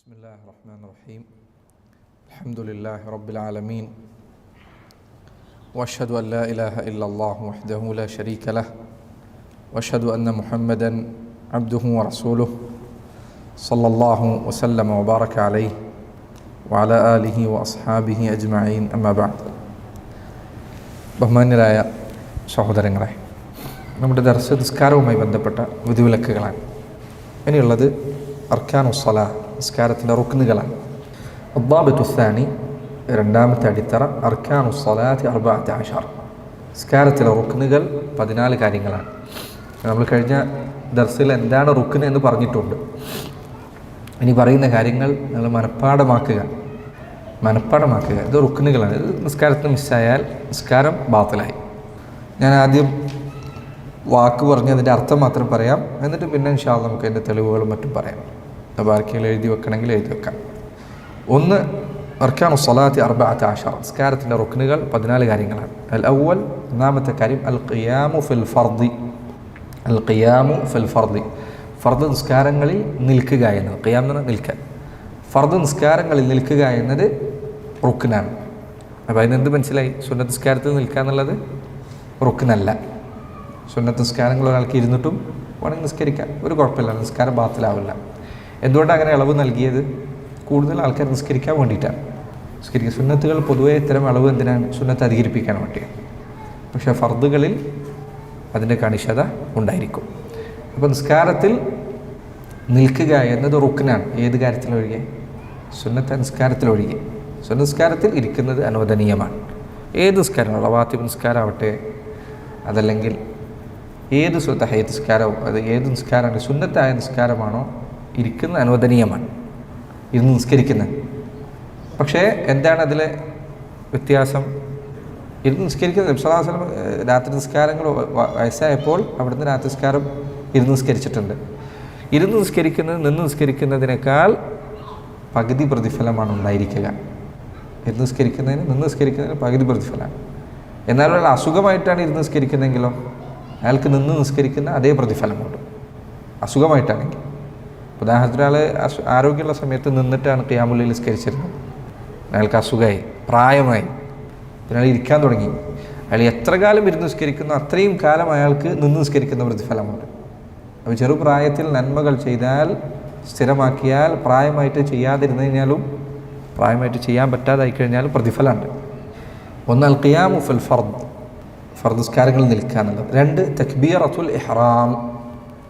بسم الله الرحمن الرحيم الحمد لله رب العالمين وأشهد أن لا إله إلا الله وحده لا شريك له وأشهد أن محمدا عبده ورسوله صلى الله وسلم وبارك عليه وعلى آله وأصحابه أجمعين أما بعد ബഹുമാന്യരായ സഹോദരങ്ങളെ, നമ്മുടെ ദർസ് നിസ്കാരവുമായി ബന്ധപ്പെട്ട വിധിവിലക്കുകളാണ്. ഇനിയുള്ളത് അർക്കാനുസ്സലാ, നിസ്കാരത്തിൻ്റെ റുക്നുകളാണ്. അദ്ദാബിത്തുസ്സാനി, രണ്ടാമത്തെ അടിത്തറ, അർക്കാനുസ്സലാത്തി 14, നിസ്കാരത്തിലെ റുക്നുകൾ 14 കാര്യങ്ങളാണ്. നമ്മൾ കഴിഞ്ഞ ദർസിൽ എന്താണ് റുക്ന് എന്ന് പറഞ്ഞിട്ടുണ്ട്. ഇനി പറയുന്ന കാര്യങ്ങൾ നിങ്ങൾ മനഃപ്പാഠമാക്കുക. ഇത് റുക്നുകളാണ്. ഇത് നിസ്കാരത്തിന് മിസ്സായാൽ നിസ്കാരം ബാത്തിലായി. ഞാൻ ആദ്യം വാക്ക് പറഞ്ഞ് അതിൻ്റെ അർത്ഥം മാത്രം പറയാം, എന്നിട്ട് പിന്നെ ഇൻഷാ അല്ലാഹ് നമുക്ക് അതിൻ്റെ തെളിവുകളും മറ്റും പറയാം. ബാക്കികൾ എഴുതി വെക്കണമെങ്കിൽ എഴുതി വെക്കാം. ഒന്ന്, അർക്കാനുസ്സലാത്തി 14, നിസ്കാരത്തിൻ്റെ റുക്നുകൾ 14 കാര്യങ്ങളാണ്. അൽ അവ്വൽ, ഒന്നാമത്തെ കാര്യം, അൽ ഖിയാമു ഫിൽ ഫർദി, ഫർദ് നിസ്കാരങ്ങളിൽ നിൽക്കുക എന്നത്. ഖിയാം എന്ന് പറഞ്ഞാൽ നിൽക്കാൻ. ഫർദ് നിസ്കാരങ്ങളിൽ നിൽക്കുക എന്നത് റുക്നാണ്. അപ്പോൾ അതിനെന്ത് മനസ്സിലായി? സുന്നത്ത് നിസ്കാരത്തിൽ നിൽക്കുക എന്നുള്ളത് റുക്നല്ല. സുന്നത്ത് നിസ്കാരങ്ങൾ ഒരാൾക്ക് ഇരുന്നിട്ടും വേണമെങ്കിൽ നിസ്കരിക്കാം, ഒരു കുഴപ്പമില്ല, നിസ്കാരം ബാത്തിലാവില്ല. എന്തുകൊണ്ടാണ് അങ്ങനെ ഇളവ് നൽകിയത്? കൂടുതൽ ആൾക്കാർ നിസ്കരിക്കാൻ വേണ്ടിയിട്ടാണ്. സുന്നത്തുകൾ പൊതുവേ ഇത്തരം ഇളവ് എന്തിനാണ്? സുന്നത്ത് അധികരിപ്പിക്കാൻ വേണ്ടിയാണ്. പക്ഷേ ഫർദുകളിൽ അതിൻ്റെ കണിശത ഉണ്ടായിരിക്കും. അപ്പോൾ നിസ്കാരത്തിൽ നിൽക്കുക എന്നത് റുക്നാണ്. ഏത് കാര്യത്തിലൊഴികെ? സുന്നത്ത് നിസ്കാരത്തിലൊഴികെ. സുന്നത്ത് നിസ്കാരത്തിൽ ഇരിക്കുന്നത് അനുവദനീയമാണ്. ഏത് നിസ്കാരം, റവാത്തിബ് നിസ്കാരമാവട്ടെ, അതല്ലെങ്കിൽ ഏത് തഹയ്യത്ത് നിസ്കാരവും, അത് ഏത് നിസ്കാരമാണ്, സുന്നത്തായ നിസ്കാരമാണോ, ഇരിക്കുന്ന അനുവദനീയമാണ്, ഇരുന്ന് നിസ്കരിക്കുന്നത്. പക്ഷേ എന്താണ് അതിലെ വ്യത്യാസം? ഇരുന്ന് നിസ്കരിക്കുന്നത്, നബി സല്ലല്ലാഹു അലൈഹി വസല്ലം രാത്രി നിസ്കാരങ്ങൾ വയസ്സായപ്പോൾ അവിടുന്ന് രാത്രി നിസ്കാരം ഇരുന്ന് നിസ്കരിച്ചിട്ടുണ്ട്. ഇരുന്ന് നിസ്കരിക്കുന്നത് നിന്ന് നിസ്കരിക്കുന്നതിനേക്കാൾ പകുതി പ്രതിഫലമാണ് ഉണ്ടായിരിക്കുക. ഇരുന്ന് നിസ്കരിക്കുന്നതിന് നിന്ന് നിസ്കരിക്കുന്നതിന് പകുതി പ്രതിഫലമാണ്. എന്നാൽ ഒരാൾ അസുഖമായിട്ടാണ് ഇരുന്ന് നിസ്കരിക്കുന്നതെങ്കിലോ അയാൾക്ക് നിന്ന് നിസ്കരിക്കുന്ന അതേ പ്രതിഫലമുണ്ട്. അസുഖമായിട്ടാണെങ്കിൽ, ഉദാഹരണത്തിന് ഒരാൾ ആരോഗ്യമുള്ള സമയത്ത് നിന്നിട്ടാണ് ഖിയാമുൽ ലൈൽ നിസ്കരിച്ചിരുന്നത്. അയാൾക്ക് അസുഖമായി, പ്രായമായി, പിന്നെ അയാൾ ഇരിക്കാൻ തുടങ്ങി. അയാൾ എത്ര കാലം ഇരുന്ന് നിസ്കരിക്കുന്നു അത്രയും കാലം അയാൾക്ക് നിന്ന് നിസ്കരിക്കുന്ന പ്രതിഫലമുണ്ട്. അപ്പോൾ ചെറുപ്രായത്തിൽ നന്മകൾ ചെയ്താൽ, സ്ഥിരമാക്കിയാൽ, പ്രായമായിട്ട് ചെയ്യാതിരുന്നു കഴിഞ്ഞാലും, പ്രായമായിട്ട് ചെയ്യാൻ പറ്റാതായി കഴിഞ്ഞാലും പ്രതിഫലമുണ്ട്. ഒന്ന്, അൽ ഖിയാമു ഫിൽ ഫർദ്, ഫർദ് നിസ്കാരങ്ങളിൽ നിൽക്കാനുള്ളത്. 2, തക്ബീറത്തുൽ ഇഹ്റാം,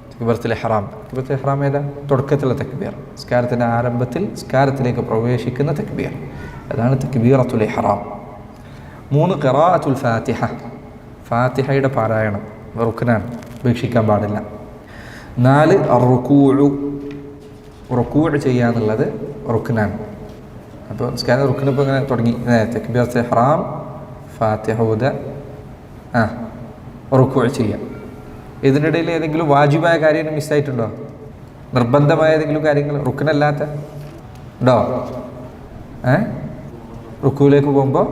തക്ബീറത്തുൽ ഇഹ്റാം ഏതാ? തുടക്കത്തിലുള്ള തക്ബീർ, നിസ്കാരത്തിൻ്റെ ആരംഭത്തിൽ നിസ്കാരത്തിലേക്ക് പ്രവേശിക്കുന്ന തക്ബീർ, അതാണ് തക്ബീറത്തുൽ ഇഹ്റാം. 3, ഖിറാഅത്തുൽ ഫാത്തിഹ, ഫാത്തിഹയുടെ പാരായണം റുക്നാണ്, ഉപേക്ഷിക്കാൻ പാടില്ല. 4, റുക്കൂഅ് ചെയ്യാന്നുള്ളത് റുക്നാണ്. അപ്പോൾ നിസ്കാരം റുക്ന് ഇപ്പോൾ ഇങ്ങനെ തുടങ്ങി, തക്ബീറത്തുൽ ഇഹ്റാം, ഫാത്തിഹ ഓതുക, റുക്കൂഅ് ചെയ്യുക. ഇതിനിടയിൽ ഏതെങ്കിലും വാജിബായ കാര്യം മിസ്സായിട്ടുണ്ടോ? നിർബന്ധമായ ഏതെങ്കിലും കാര്യങ്ങൾ റുക്നല്ലാത്ത ഉണ്ടോ? റുക്കൂലേക്ക് പോകുമ്പോൾ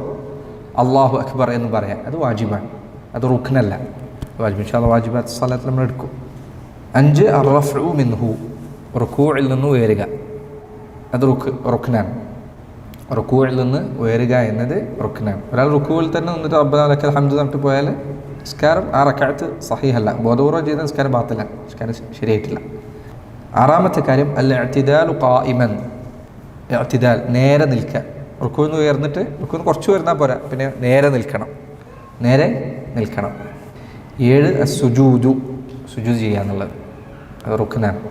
അല്ലാഹു അക്ബർ എന്ന് പറയാം, അത് വാജിബാണ്, അത് റുക്നല്ല. വാജിബ് ഇൻഷാ അല്ലാഹ് വാജിബാത്ത് സ്വലാത്ത് നമ്മൾ എടുക്കും. 5, അർറഫ്ഉ മിൻഹു, റുക്കൂഇൽ നിന്ന് ഉയരുക, അത് റുക്നാണ്. റുക്കൂഇൽ നിന്ന് ഉയരുക എന്നത് റുക്നാണ്. ഒരാൾ റുക്കൂവിൽ തന്നെ നിന്നിട്ട് റബ്ബനാ ലക്കൽ ഹംദ് എന്നിട്ട് പോയാൽ നിസ്കാരം ആ റക്അത്ത് സഹീഹല്ല, ബോധപൂർവ്വം ചെയ്ത നിസ്കാരം ബാത്തിലാണ്, നിസ്കാരം ശരിയായിട്ടില്ല. 6ാമത്തെ കാര്യം, അൽ ഇഅ്തിദാലു ഖായിമൻ, ഇഅ്തിദാൽ, നേരെ നിൽക്കുക. റുക്കൂവിൽ നിന്ന് ഉയർന്നിട്ട് റുക്കൂവിൽ കുറച്ച് ഉയർന്നാൽ പോരാ, പിന്നെ നേരെ നിൽക്കണം. 7, അസ്സുജൂദു, സുജൂദ് ചെയ്യാന്നുള്ളത്, അത് റുക്നാണ്.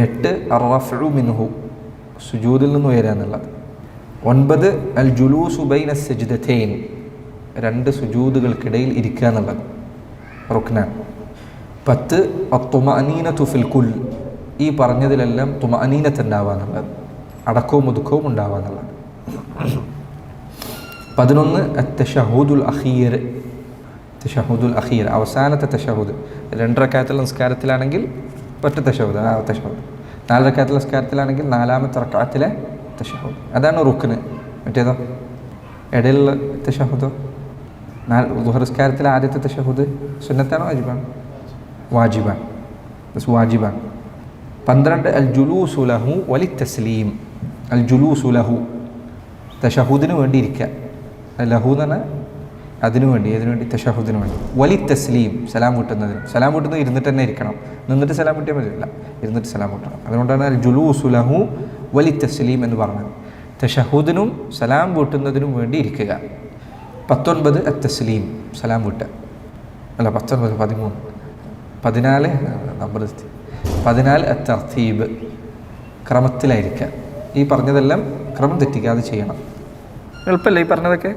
8, അർറഫ്ഉ മിൻഹു, സുജൂദിൽ നിന്ന് ഉയരുക എന്നുള്ളത്. 9, അൽ ജുലൂസു ബൈന സജ്ദതൈൻ, 2 സുജൂദുകൾക്കിടയിൽ ഇരിക്കുക എന്നുള്ളത് റുക്നാണ്. 10, അത്തുമഅനീനതു ഫിൽ കുൽ, ഈ പറഞ്ഞതിലെല്ലാം തുമഅനീനത്ത് ഉണ്ടാവുക എന്നുള്ളത്, അടക്കവും ഒതുക്കവും ഉണ്ടാവുക എന്നുള്ളത്. 11, അത്തശഹുദുൽ അഖീർ, തശഹുദുൽ അഖീർ, അവസാനത്തെ തശഹുദ്. 2 റക്അത്തുള്ള നിസ്കാരത്തിലാണെങ്കിൽ ഒറ്റ തശഹുദ്, 4 റക്അത്തുള്ള നിസ്കാരത്തിലാണെങ്കിൽ 4ാമത്തെ റക്അത്തിലെ തശഹുദ്, അതാണ് റുക്ന്. മറ്റേതോ ഇടയിലുള്ള തശഹുദോ? ദുഹർ നിസ്കാരത്തിലെ ആദ്യത്തെ തശഹുദ് സുന്നത്താണോ വാജിബാണ്? വാജിബാണ്. 12 അൽ ജുലൂസു ലഹു വലി തസ്ലീം. അൽ ജുലൂസു ലഹു തശഹുദിന് വേണ്ടി ഇരിക്കുക. ലഹു എന്ന് പറഞ്ഞാൽ അതിനു വേണ്ടി, അതിനു വേണ്ടി തശഹുദിന് വേണ്ടി. വലി തസ്ലീം സലാം വീട്ടുന്നതിന്. സലാം വീട്ടുന്നത് ഇരുന്നിട്ട് തന്നെ ഇരിക്കണം, നിന്നിട്ട് സലാം വീട്ടിയാൽ പറ്റില്ല, ഇരുന്നിട്ട് സലാം വീട്ടണം. അതുകൊണ്ടാണ് അൽ ജുലൂസു ലഹു വലി തസ്ലീം എന്ന് പറഞ്ഞത്. തശഹുദിനും സലാം വീട്ടുന്നതിനും വേണ്ടി ഇരിക്കുക. 19 അൽ തസ്ലീം സലാം വീട്ടുക. അല്ല 19, 13, 14 നമ്പർ 14 അൽ തർത്തീബ് ക്രമത്തിലായിരിക്കുക. ഈ പറഞ്ഞതെല്ലാം ക്രമം തെറ്റിക്കാതെ ചെയ്യണം. എളുപ്പമല്ലേ ഈ പറഞ്ഞതൊക്കെ?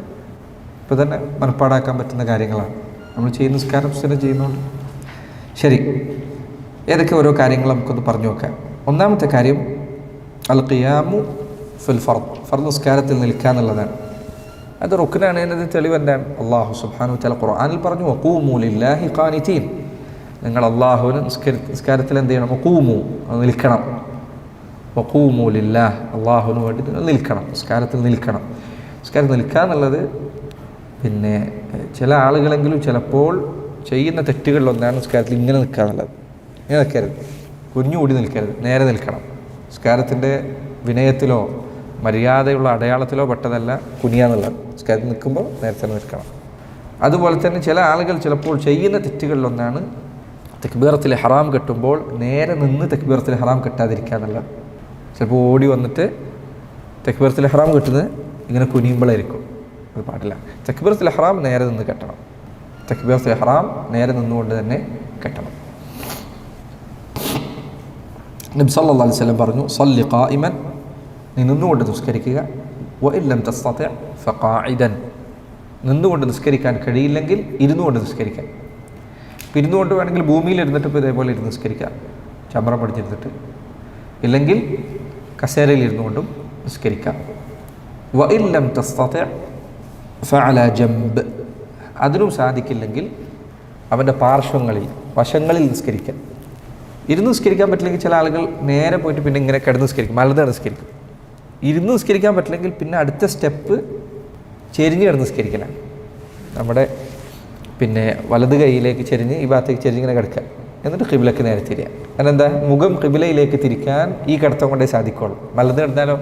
ഇപ്പോൾ തന്നെ മനപ്പാടാക്കാൻ പറ്റുന്ന കാര്യങ്ങളാണ് നമ്മൾ ചെയ്യുന്ന നിസ്കാരം സ്ഥിരം ചെയ്യുന്നുണ്ട്. ശരി, ഏതൊക്കെ ഓരോ കാര്യങ്ങൾ നമുക്കൊന്ന് പറഞ്ഞു നോക്കാം. ഒന്നാമത്തെ കാര്യം അൽ ഖിയാമു ഫിൽ ഫർദ്. ഫർദ് നിസ്കാരത്തിൽ നിൽക്കുക എന്നുള്ളതാണ്. അത് റുക്നാണ് എന്നത് തെളിവ് എന്താണ്? അല്ലാഹു സുബ്ഹാനഹു വ തആല ഖുർആനിൽ പറഞ്ഞു വഖൂമു ലില്ലാഹി ഖാനിതീൻ. നിങ്ങൾ അല്ലാഹുവിന് നിസ്കാരത്തിൽ എന്ത് ചെയ്യണം? വഖൂമു, നിൽക്കണം. വഖൂമു ലില്ലാഹ്, അല്ലാഹുവിന് വേണ്ടി നിൽക്കണം, നിസ്കാരത്തിൽ നിൽക്കണം. നിസ്കാരത്തിൽ നിൽക്കുക എന്നുള്ളത് പിന്നെ ചില ആളുകളെങ്കിലും ചിലപ്പോൾ ചെയ്യുന്ന തെറ്റുകളിലൊന്നാണ് നിസ്കാരത്തിൽ ഇങ്ങനെ നിൽക്കുക എന്നുള്ളത്. ഇങ്ങനെ നിൽക്കരുത്, കുഞ്ഞുകൂടി നിൽക്കരുത്, നേരെ നിൽക്കണം. നിസ്കാരത്തിൻ്റെ വിനയത്തിലോ മര്യാദയുള്ള അടയാളത്തിലോ പെട്ടതല്ല കുനിയാന്നുള്ളത്. നിസ്കാരത്തിൽ നിൽക്കുമ്പോൾ നേരത്തെ നിൽക്കണം. അതുപോലെ തന്നെ ചില ആളുകൾ ചിലപ്പോൾ ചെയ്യുന്ന തെറ്റുകളിലൊന്നാണ് തക്ബീറത്തുൽ ഇഹ്റാം കെട്ടുമ്പോൾ നേരെ നിന്ന് തക്ബീറത്തുൽ ഇഹ്റാം കെട്ടാതിരിക്കുക എന്നുള്ളത്. ചിലപ്പോൾ ഓടി വന്നിട്ട് തക്ബീറത്തുൽ ഇഹ്റാം കെട്ടുന്നത് ഇങ്ങനെ കുനിയുമ്പോഴായിരിക്കും. അത് പാടില്ല. തക്ബീറത്തുൽ ഇഹ്റാം നേരെ നിന്ന് കെട്ടണം. തക്ബീറത്തുൽ ഇഹ്റാം നേരെ നിന്നുകൊണ്ട് തന്നെ കെട്ടണം. നബി സല്ലല്ലാഹു അലൈഹി വസല്ലം പറഞ്ഞു സല്ലി ഖായിമൻ, നീ നിന്നുകൊണ്ട് നിസ്കരിക്കുക. വഇൻ ലം തസ്തതി ഫഖാഇദൻ, നിന്നുകൊണ്ട് നിസ്കരിക്കാൻ കഴിയില്ലെങ്കിൽ ഇരുന്നുകൊണ്ട് നിസ്കരിക്കാം. ഇപ്പം ഇരുന്നുകൊണ്ട് വേണമെങ്കിൽ ഭൂമിയിൽ ഇരുന്നിട്ട് ഇപ്പോൾ ഇതേപോലെ ഇരുന്ന് നിസ്കരിക്കാം, ചമ്രം പഠിച്ചിരുന്നിട്ട്. ഇല്ലെങ്കിൽ കസേരയിൽ ഇരുന്നുകൊണ്ടും നിസ്കരിക്കാം. വഇൻ ലം തസ്തതി ഫഅലാ ജംബ്, അതിനും സാധിക്കില്ലെങ്കിൽ അവൻ്റെ പാർശ്വങ്ങളിൽ, വശങ്ങളിൽ നിസ്കരിക്കാം. ഇരുന്ന് നിസ്കരിക്കാൻ പറ്റില്ലെങ്കിൽ ചില ആളുകൾ നേരെ പോയിട്ട് പിന്നെ ഇങ്ങനെ കിടന്ന് നിസ്കരിക്കും, മലന്ന് നിസ്കരിക്കും. ഇരുന്ന് നിസ്കരിക്കാൻ പറ്റില്ലെങ്കിൽ പിന്നെ അടുത്ത സ്റ്റെപ്പ് ചെരിഞ്ഞ് കിടന്ന് നിസ്കരിക്കലാണ്. നമ്മുടെ പിന്നെ വലത് കൈയിലേക്ക് ചെരിഞ്ഞ് ഈ ഭാഗത്തേക്ക് ചെരിഞ്ഞ് ഇങ്ങനെ കിടക്കുക, എന്നിട്ട് ഖിബ്ലക്ക് നേരെ തിരിയുക. കാരണം എന്താ? മുഖം ഖിബ്ലയിലേക്ക് തിരിക്കാൻ ഈ കിടത്തം കൊണ്ടേ സാധിക്കുള്ളൂ. മലന്ന് കിടന്നാലോ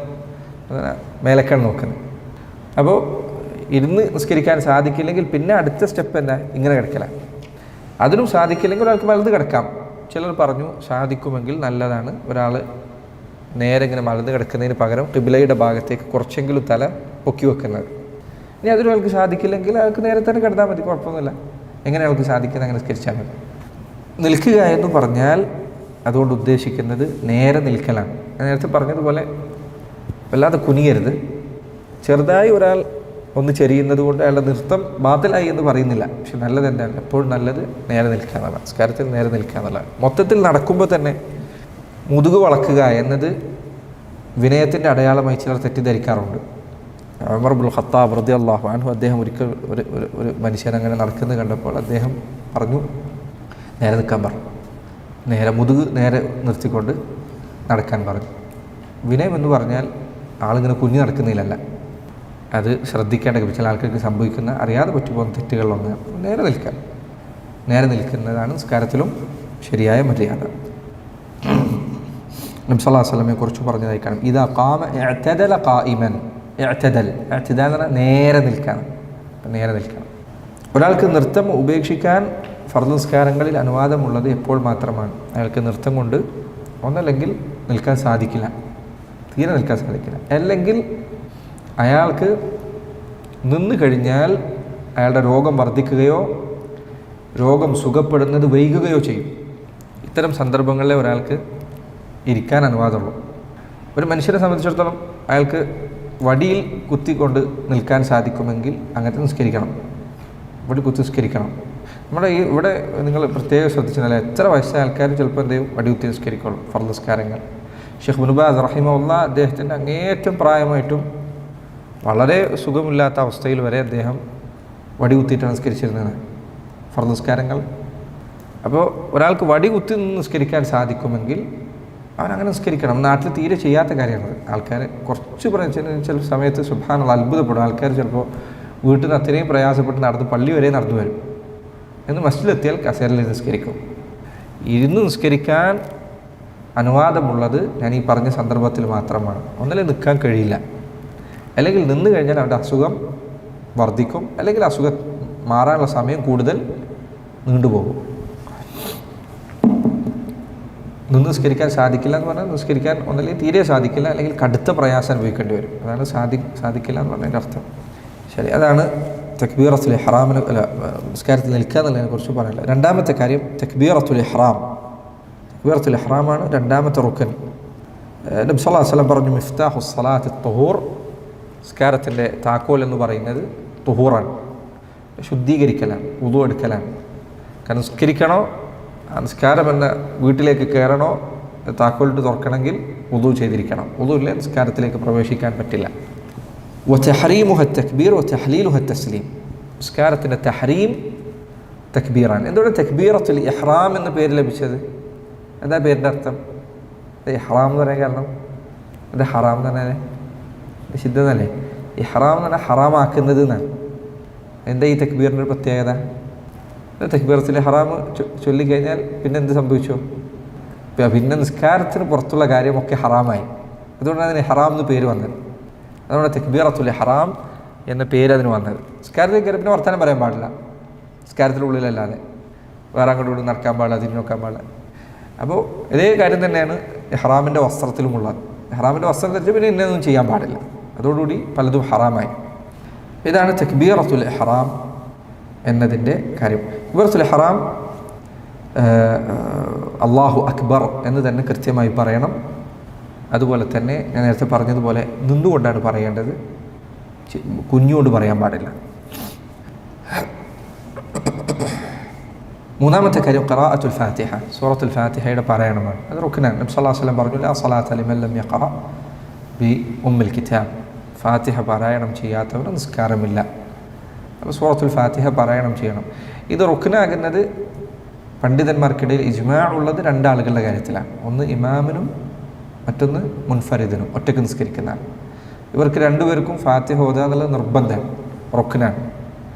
മേലക്കാണ് നോക്കുന്നത്. അപ്പോൾ ഇരുന്ന് നിസ്കരിക്കാൻ സാധിക്കില്ലെങ്കിൽ പിന്നെ അടുത്ത സ്റ്റെപ്പ് എന്താ? ഇങ്ങനെ കിടക്കലാണ്. അതിനും സാധിക്കില്ലെങ്കിൽ ഒരാൾക്ക് വലത് കിടക്കാം. ചിലർ പറഞ്ഞു സാധിക്കുമെങ്കിൽ നല്ലതാണ് ഒരാൾ നേരെ ഇങ്ങനെ മലന്ന് കിടക്കുന്നതിന് പകരം ഖിബ്ലയുടെ ഭാഗത്തേക്ക് കുറച്ചെങ്കിലും തല പൊക്കി വെക്കുന്നത്. ഇനി അതിനൊരാൾക്ക് സാധിക്കില്ലെങ്കിൽ അയാൾക്ക് നേരെ തന്നെ കിടന്നാൽ മതി, കുഴപ്പമൊന്നുമില്ല. എങ്ങനെ അയാൾക്ക് സാധിക്കുന്നത് അങ്ങനെ നിസ്കരിച്ചാൽ മതി. നിൽക്കുക എന്ന് പറഞ്ഞാൽ അതുകൊണ്ട് ഉദ്ദേശിക്കുന്നത് നേരെ നിൽക്കലാണ്. ഞാൻ നേരത്തെ പറഞ്ഞതുപോലെ വല്ലാതെ കുനിയരുത്. ചെറുതായി ഒരാൾ ഒന്ന് ചെരിയുന്നത് കൊണ്ട് അയാളുടെ നൃത്തം ബാത്തിലായി എന്ന് പറയുന്നില്ല. പക്ഷെ നല്ലത് എന്താണ്? എപ്പോഴും നല്ലത് നേരെ നിൽക്കുക എന്നുള്ളതാണ്. നിസ്കാരത്തിൽ നേരെ നിൽക്കുക എന്നുള്ളതാണ്. മൊത്തത്തിൽ നടക്കുമ്പോൾ തന്നെ മുതുക് വളക്കുക എന്നത് വിനയത്തിൻ്റെ അടയാളമായി ചിലർ തെറ്റിദ്ധരിക്കാറുണ്ട്. ഉമർ ഇബ്നുൽ ഖത്താബ് റളിയല്ലാഹു അൻഹു അദ്ദേഹം ഒരിക്കൽ ഒരു മനുഷ്യൻ അങ്ങനെ നടക്കുന്നത് കണ്ടപ്പോൾ അദ്ദേഹം പറഞ്ഞു, നേരെ നിൽക്കാൻ പറഞ്ഞു. നേരെ മുതുക് നേരെ നിർത്തിക്കൊണ്ട് നടക്കാൻ പറഞ്ഞു. വിനയം എന്ന് പറഞ്ഞാൽ ആളിങ്ങനെ കുഞ്ഞു നടക്കുന്നതിലല്ല, അത് ശ്രദ്ധിക്കേണ്ട ചില ആൾക്കാർക്ക് സംഭവിക്കുന്ന അറിയാതെ പറ്റിപ്പോകുന്ന തെറ്റുകളിലൊന്ന് നേരെ നിൽക്കാൻ. നേരെ നിൽക്കുന്നതാണ് നിസ്കാരത്തിലും ശരിയായ മര്യാദ. നബി സല്ലല്ലാഹു അലൈഹി വസല്ലമയെ കുറിച്ച് പറഞ്ഞതായി കാണും, ഇദാ ഖാമ ഇഅ്തദല ഖായിമൻ. ഇഅ്തദൽ എന്ന് പറഞ്ഞാൽ നേരെ നിൽക്കാൻ, നേരെ നിൽക്കണം. ഒരാൾക്ക് നൃത്തം ഉപേക്ഷിക്കാൻ ഫർദ് നിസ്കാരങ്ങളിൽ അനുവാദമുള്ളത് എപ്പോൾ മാത്രമാണ്? അയാൾക്ക് നൃത്തം കൊണ്ട് ഒന്നല്ലെങ്കിൽ നിൽക്കാൻ സാധിക്കില്ല, തീരെ നിൽക്കാൻ സാധിക്കില്ല. അല്ലെങ്കിൽ അയാൾക്ക് നിന്ന് കഴിഞ്ഞാൽ അയാളുടെ രോഗം വർദ്ധിക്കുകയോ രോഗം സുഖപ്പെടുന്നത് വൈകുകയോ ചെയ്യും. ഇത്തരം സന്ദർഭങ്ങളിലെ ഒരാൾക്ക് ഇരിക്കാൻ അനുവാദമുള്ളൂ. ഒരു മനുഷ്യനെ സംബന്ധിച്ചിടത്തോളം അയാൾക്ക് വടിയിൽ കുത്തിക്കൊണ്ട് നിൽക്കാൻ സാധിക്കുമെങ്കിൽ അങ്ങനത്തെ നിസ്കരിക്കണം, വടി കുത്തി നിസ്കരിക്കണം. നമ്മുടെ ഇവിടെ നിങ്ങൾ പ്രത്യേകം ശ്രദ്ധിച്ചാൽ എത്ര വയസ്സായ ആൾക്കാർ ചിലപ്പോൾ എന്ത് ചെയ്യും? വടി കുത്തി നിസ്കരിക്കുള്ളൂ ഫർദ് നിസ്കാരങ്ങൾ. ഷെയ്ഖ് ഇബ്നു ബാസ് റഹിമഹുല്ലാഹ് അദ്ദേഹത്തിൻ്റെ അങ്ങേയറ്റം പ്രായമായിട്ടും വളരെ സുഖമില്ലാത്ത അവസ്ഥയിൽ വരെ അദ്ദേഹം വടി കുത്തിയിട്ടാണ് നിസ്കരിച്ചിരുന്നത് ഫർദ് നിസ്കാരങ്ങൾ. അപ്പോൾ ഒരാൾക്ക് വടി കുത്തി നിസ്കരിക്കാൻ സാധിക്കുമെങ്കിൽ അവനങ്ങനെ നിസ്കരിക്കണം. നാട്ടിൽ തീരെ ചെയ്യാത്ത കാര്യമാണ്. ആൾക്കാർ കുറച്ച് ചില സമയത്ത് സുബ്ഹാനല്ലാഹ് അത്ഭുതപ്പെടും. ആൾക്കാർ ചിലപ്പോൾ വീട്ടിൽ നിന്ന് അത്രയും പ്രയാസപ്പെട്ട് നടന്ന് പള്ളി വരെ നടന്നു വരും. എന്ന് മസ്ജിദിലെത്തിയാൽ കസേരയിൽ നിസ്കരിക്കും. ഇരുന്ന് നിസ്കരിക്കാൻ അനുവാദമുള്ളത് ഞാൻ ഈ പറഞ്ഞ സന്ദർഭത്തിൽ മാത്രമാണ്. ഒന്നിൽ നിൽക്കാൻ കഴിയില്ല, അല്ലെങ്കിൽ നിന്ന് കഴിഞ്ഞാൽ അവൻ്റെ അസുഖം വർദ്ധിക്കും, അല്ലെങ്കിൽ അസുഖം മാറാനുള്ള സമയം കൂടുതൽ നീണ്ടുപോകും. നിന്ന് നിസ്കരിക്കാൻ സാധിക്കില്ല എന്ന് പറഞ്ഞാൽ നിസ്കരിക്കാൻ ഒന്നല്ലെങ്കിൽ തീരെ സാധിക്കില്ല, അല്ലെങ്കിൽ കടുത്ത പ്രയാസം അനുഭവിക്കേണ്ടി വരും. അതാണ് സാധിക്കില്ല എന്ന് പറഞ്ഞതിൻ്റെ അർത്ഥം. ശരി, അതാണ് തക്ബീറത്തുൽ ഇഹ്റാമിനെ നിസ്കാരത്തിൽ നിൽക്കുക എന്നുള്ളതിനെ കുറിച്ച് പറയാനുള്ളത്. രണ്ടാമത്തെ കാര്യം തക്ബീറത്തുൽ ഇഹ്റാം. തക്ബീറത്തുൽ ഇഹ്റാമാണ് രണ്ടാമത്തെ റുക്കൻ. നബി സല്ലല്ലാഹു അലൈഹി വസല്ലം പറഞ്ഞു, മിഫ്താഹു സ്വലാത്തി തുഹൂർ, നിസ്കാരത്തിൻ്റെ താക്കോൽ എന്ന് പറയുന്നത് തുഹൂറാണ്, ശുദ്ധീകരിക്കലാണ്, വുളു എടുക്കലാണ്. കാരണം നിസ്കരിക്കണോ, നിസ്കാരം എന്ന വീട്ടിലേക്ക് കയറണോ, താക്കോലിട്ട് തുറക്കണമെങ്കിൽ വുളു ചെയ്തിരിക്കണം. വുളു ഇല്ല നിസ്കാരത്തിലേക്ക് പ്രവേശിക്കാൻ പറ്റില്ല. വതഹ്രീമുഹ തക്ബീർ വതഹ്ലീലുഹ തസ്ലീം. നിസ്കാരത്തിൻ്റെ തഹ്രീം തക്ബീറാണ്. എന്തുകൊണ്ട് തക്ബീറത്തുൽ ഇഹ്റാം എന്ന പേര് ലഭിച്ചത്? എന്താ പേരിൻ്റെ അർത്ഥം? ഇഹ്റാം എന്ന് പറയാൻ കാരണം എന്താ? ഹറാം എന്ന് പറഞ്ഞാൽ നിഷിദ്ധന്നല്ലേ? ഇഹ്റാം എന്ന് പറഞ്ഞാൽ ഹറാമാക്കുന്നത് എന്നാണ്. എന്താ ഈ തക്ബീറിൻ്റെ ഒരു പ്രത്യേകത? തക്ബീറത്തുൽ ഇഹ്റാം ചൊല്ലിക്കഴിഞ്ഞാൽ പിന്നെ എന്ത് സംഭവിച്ചു? പിന്നെ നിസ്കാരത്തിന് പുറത്തുള്ള കാര്യമൊക്കെ ഹറാമായി. അതുകൊണ്ടാണ് അതിന് ഇഹ്റാം എന്ന് പേര് വന്നത്. അതുകൊണ്ട് തക്ബീറത്തുൽ ഇഹ്റാം എന്ന പേര് അതിന് വന്നത്. നിസ്കാരത്തിൽ കയറി പിന്നെ വർത്തമാനം പറയാൻ പാടില്ല, നിസ്കാരത്തിനുള്ളിലല്ലാതെ. വേറെ അങ്ങോട്ട് ഇവിടെ നടക്കാൻ പാടില്ല, തിരിഞ്ഞു നോക്കാൻ പാടില്ല. അപ്പോൾ ഇതേ കാര്യം തന്നെയാണ് ഇഹ്റാമിൻ്റെ വസ്ത്രത്തിലുമുള്ളത്. ഇഹ്റാമിൻ്റെ വസ്ത്രം ധരിച്ച് പിന്നെ ഇന്നൊന്നും ചെയ്യാൻ പാടില്ല. അതോടുകൂടി പലതും ഹറാമായി. ഇതാണ് തക്ബീറത്തുൽ ഇഹ്റാം എന്നതിൻ്റെ കാര്യം. തക്ബീറത്തുൽ ഇഹ്റാം അല്ലാഹു അക്ബർ എന്ന് തന്നെ കൃത്യമായി പറയണം. അതുപോലെ തന്നെ ഞാൻ നേരത്തെ പറഞ്ഞതുപോലെ നിന്നുകൊണ്ടാണ് പറയേണ്ടത്, കുഞ്ഞുകൊണ്ട് പറയാൻ പാടില്ല. മൂന്നാമത്തെ കാര്യം ഖിറാഅത്തുൽ ഫാത്തിഹ, സൂറത്തുൽ ഫാത്തിഹയുടെ പാരായണമാണ്. അത് റുക്നാണ്. നബി സല്ലല്ലാഹു അലൈഹി വസല്ലം പറഞ്ഞു, ലാ സ്വലാത്ത ലിമൻ ലം യഖറ ബി ഉമ്മിൽ കിതാബ്. ഫാത്തിഹ പാരായണം ചെയ്യാത്തവന് നിസ്കാരമില്ല. അപ്പോൾ സൂറത്തുൽ ഫാത്തിഹ പാരായണം ചെയ്യണം. ഇത് റുക്നാകുന്നത് പണ്ഡിതന്മാർക്കിടയിൽ ഇജ്മാ ഉള്ളത് രണ്ടാളുകളുടെ കാര്യത്തിലാണ്. ഒന്ന് ഇമാമിനും മറ്റൊന്ന് മുൻഫരിദിനും, ഒറ്റയ്ക്ക് നിസ്കരിക്കുന്നതാണ്. ഇവർക്ക് രണ്ടുപേർക്കും ഫാത്തിഹ ഓതുക എന്നുള്ളത് നിർബന്ധമാണ്, റുക്നാണ്.